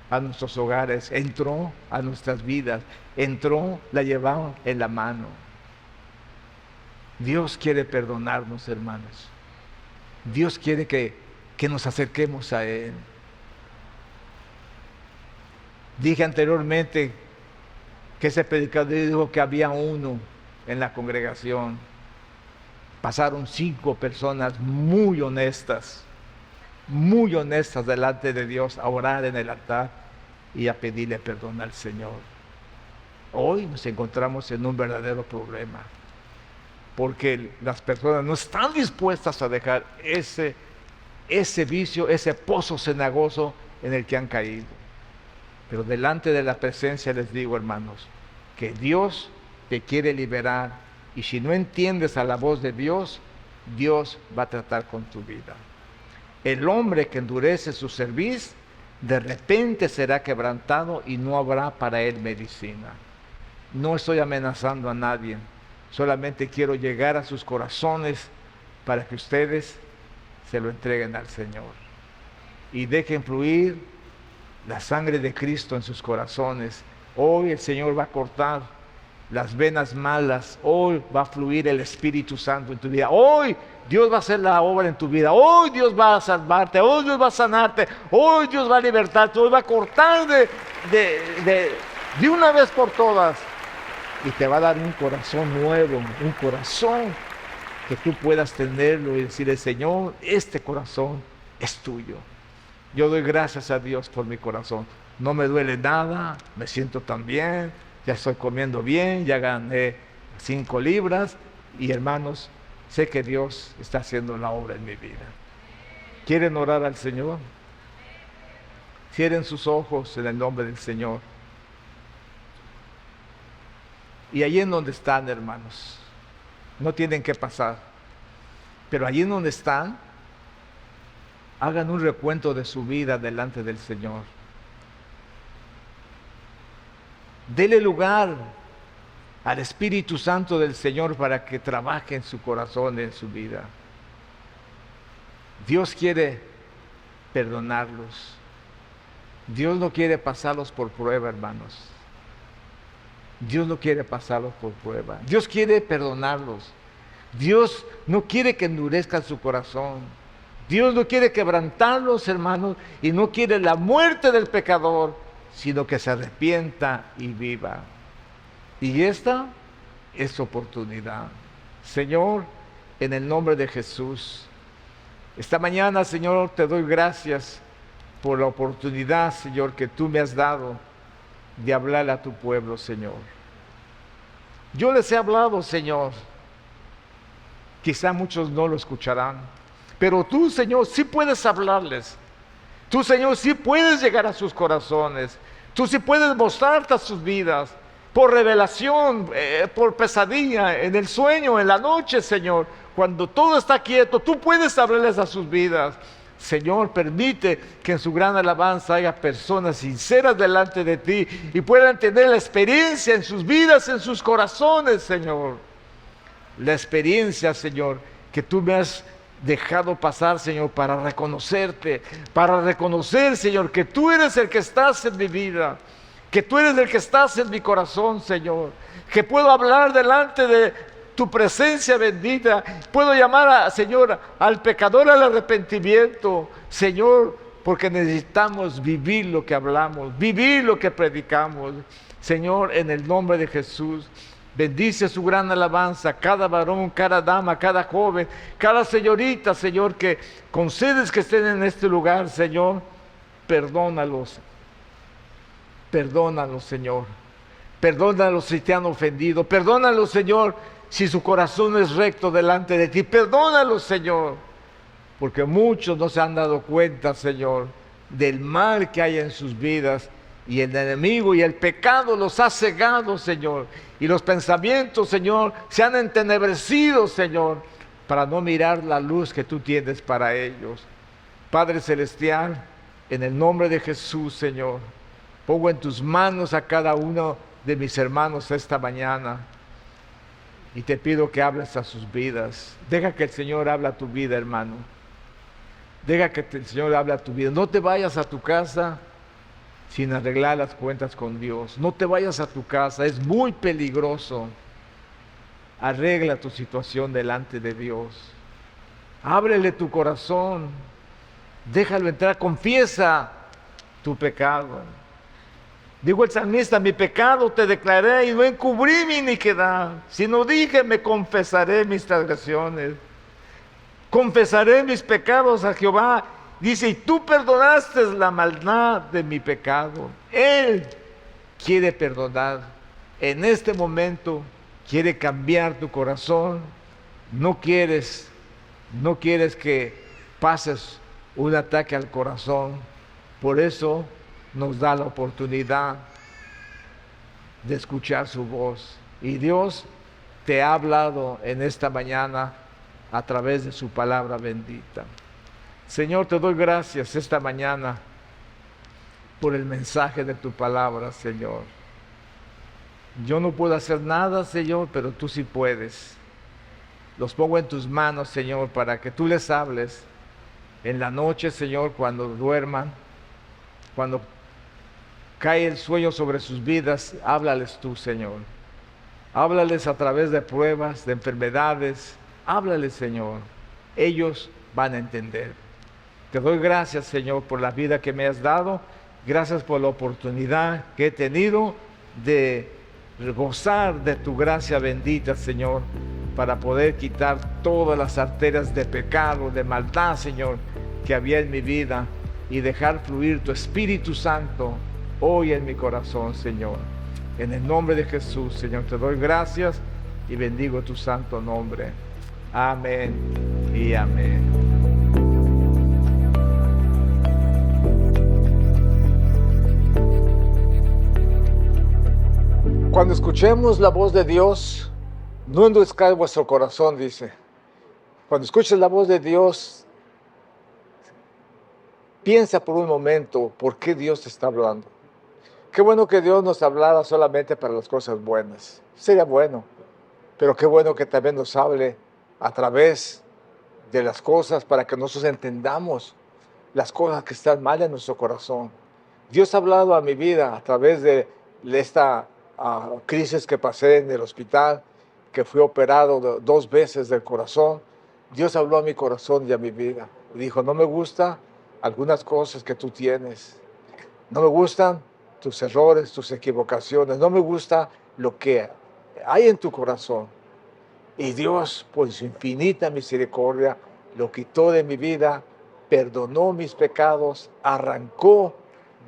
a nuestros hogares, entró a nuestras vidas, entró, la llevaban en la mano. Dios quiere perdonarnos, hermanos. Dios quiere que nos acerquemos a Él. Dije anteriormente que ese predicador dijo que había uno en la congregación. Pasaron 5 personas muy honestas delante de Dios, a orar en el altar y a pedirle perdón al Señor. Hoy nos encontramos en un verdadero problema, porque las personas no están dispuestas a dejar ese vicio, ese pozo cenagoso en el que han caído. Pero delante de la presencia les digo, hermanos, que Dios te quiere liberar, y si no entiendes a la voz de Dios, Dios va a tratar con tu vida. El hombre que endurece su cerviz, de repente será quebrantado y no habrá para él medicina. No estoy amenazando a nadie, solamente quiero llegar a sus corazones para que ustedes se lo entreguen al Señor y dejen fluir la sangre de Cristo en sus corazones. Hoy el Señor va a cortar las venas malas. Hoy va a fluir el Espíritu Santo en tu vida. Hoy Dios va a hacer la obra en tu vida. Hoy Dios va a salvarte. Hoy Dios va a sanarte. Hoy Dios va a libertarte. Hoy va a cortar de una vez por todas. Y te va a dar un corazón nuevo, un corazón que tú puedas tenerlo y decirle: Señor, este corazón es tuyo. Yo doy gracias a Dios por mi corazón. No me duele nada, me siento tan bien, ya estoy comiendo bien, ya gané 5 libras. Y hermanos, sé que Dios está haciendo la obra en mi vida. ¿Quieren orar al Señor? Cierren sus ojos en el nombre del Señor. Y allí en donde están, hermanos, no tienen que pasar, pero allí en donde están, hagan un recuento de su vida delante del Señor. Dele lugar al Espíritu Santo del Señor para que trabaje en su corazón, en su vida. Dios quiere perdonarlos. Dios no quiere pasarlos por prueba, hermanos. Dios no quiere pasarlos por prueba. Dios quiere perdonarlos. Dios no quiere que endurezcan su corazón. Dios no quiere quebrantarlos, hermanos, y no quiere la muerte del pecador, sino que se arrepienta y viva. Y esta es su oportunidad. Señor, en el nombre de Jesús, esta mañana, Señor, te doy gracias por la oportunidad, Señor, que tú me has dado de hablar a tu pueblo, Señor. Yo les he hablado, Señor. Quizá muchos no lo escucharán, pero tú, Señor, sí puedes hablarles. Tú, Señor, sí puedes llegar a sus corazones. Tú sí puedes mostrarte a sus vidas por revelación, por pesadilla, en el sueño, en la noche, Señor. Cuando todo está quieto, tú puedes hablarles a sus vidas. Señor, permite que en su gran alabanza haya personas sinceras delante de ti y puedan tener la experiencia en sus vidas, en sus corazones, Señor. La experiencia, Señor, que tú me has dejado pasar, Señor, para reconocerte, para reconocer, Señor, que tú eres el que estás en mi vida, que tú eres el que estás en mi corazón, Señor, que puedo hablar delante de tu presencia bendita, puedo llamar, Señor, al pecador al arrepentimiento, Señor, porque necesitamos vivir lo que hablamos, vivir lo que predicamos, Señor, en el nombre de Jesús. Bendice su gran alabanza, cada varón, cada dama, cada joven, cada señorita, Señor, que concedes que estén en este lugar, Señor. Perdónalos, perdónalos, Señor. Perdónalos si te han ofendido. Perdónalos, Señor, si su corazón es recto delante de ti. Perdónalos, Señor, porque muchos no se han dado cuenta, Señor, del mal que hay en sus vidas. Y el enemigo y el pecado los ha cegado, Señor. Y los pensamientos, Señor, se han entenebrecido, Señor, para no mirar la luz que tú tienes para ellos. Padre Celestial, en el nombre de Jesús, Señor, pongo en tus manos a cada uno de mis hermanos esta mañana. Y te pido que hables a sus vidas. Deja que el Señor hable a tu vida, hermano. Deja que el Señor hable a tu vida. No te vayas a tu casa sin arreglar las cuentas con Dios. No te vayas a tu casa, es muy peligroso. Arregla tu situación delante de Dios. Ábrele tu corazón. Déjalo entrar, confiesa tu pecado. Dijo el salmista, mi pecado te declaré y no encubrí mi iniquidad. Sino dije, me confesaré mis transgresiones. Confesaré mis pecados a Jehová. Dice, y tú perdonaste la maldad de mi pecado. Él quiere perdonar. En este momento quiere cambiar tu corazón. No quieres que pases un ataque al corazón. Por eso nos da la oportunidad de escuchar su voz. Y Dios te ha hablado en esta mañana a través de su palabra bendita. Señor, te doy gracias esta mañana por el mensaje de tu palabra, Señor. Yo no puedo hacer nada, Señor, pero tú sí puedes. Los pongo en tus manos, Señor, para que tú les hables en la noche, Señor, cuando duerman, cuando cae el sueño sobre sus vidas, háblales tú, Señor. Háblales a través de pruebas, de enfermedades. Háblales, Señor. Ellos van a entender. Te doy gracias, Señor, por la vida que me has dado. Gracias por la oportunidad que he tenido de gozar de tu gracia bendita, Señor, para poder quitar todas las arterias de pecado, de maldad, Señor, que había en mi vida y dejar fluir tu Espíritu Santo hoy en mi corazón, Señor. En el nombre de Jesús, Señor, te doy gracias y bendigo tu santo nombre. Amén y amén. Cuando escuchemos la voz de Dios, no endurezcáis vuestro corazón, dice. Cuando escuches la voz de Dios, piensa por un momento por qué Dios te está hablando. Qué bueno que Dios nos hablara solamente para las cosas buenas. Sería bueno, pero qué bueno que también nos hable a través de las cosas para que nosotros entendamos las cosas que están mal en nuestro corazón. Dios ha hablado a mi vida a través de esta crisis que pasé en el hospital, que fui operado 2 veces del corazón. Dios habló a mi corazón y a mi vida. Y dijo, no me gustan algunas cosas que tú tienes. No me gustan tus errores, tus equivocaciones. No me gusta lo que hay en tu corazón. Y Dios, por su infinita misericordia, lo quitó de mi vida, perdonó mis pecados, arrancó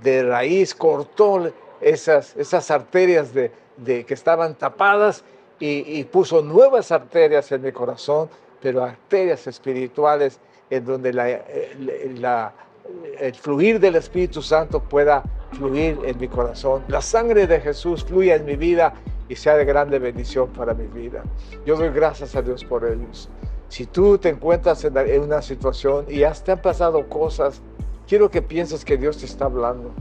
de raíz, cortó esas arterias que estaban tapadas y puso nuevas arterias en mi corazón, pero arterias espirituales en donde el fluir del Espíritu Santo pueda fluir en mi corazón. La sangre de Jesús fluya en mi vida y sea de grande bendición para mi vida. Yo doy gracias a Dios por ellos. Si tú te encuentras en una situación y te han pasado cosas, quiero que pienses que Dios te está hablando.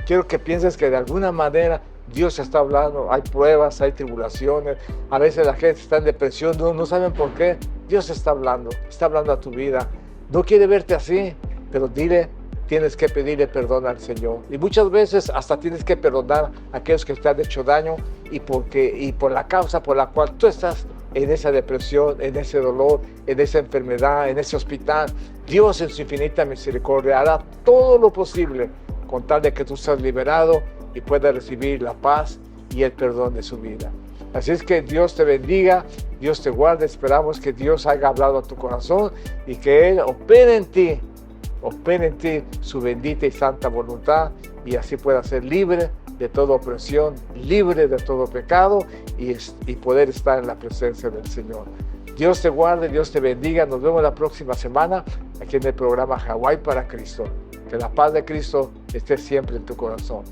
Quiero que pienses que de alguna manera Dios está hablando. Hay pruebas, hay tribulaciones. A veces la gente está en depresión, no saben por qué. Dios está hablando a tu vida. No quiere verte así, pero tienes que pedirle perdón al Señor. Y muchas veces hasta tienes que perdonar a aquellos que te han hecho daño y por la causa por la cual tú estás en esa depresión, en ese dolor, en esa enfermedad, en ese hospital. Dios en su infinita misericordia hará todo lo posible con tal de que tú seas liberado y puedas recibir la paz y el perdón de su vida. Así es que Dios te bendiga, Dios te guarde. Esperamos que Dios haya hablado a tu corazón y que Él opere en ti su bendita y santa voluntad y así puedas ser libre de toda opresión, libre de todo pecado y poder estar en la presencia del Señor. Dios te guarde, Dios te bendiga. Nos vemos la próxima semana aquí en el programa Hawái para Cristo. Que la paz de Cristo esté siempre en tu corazón.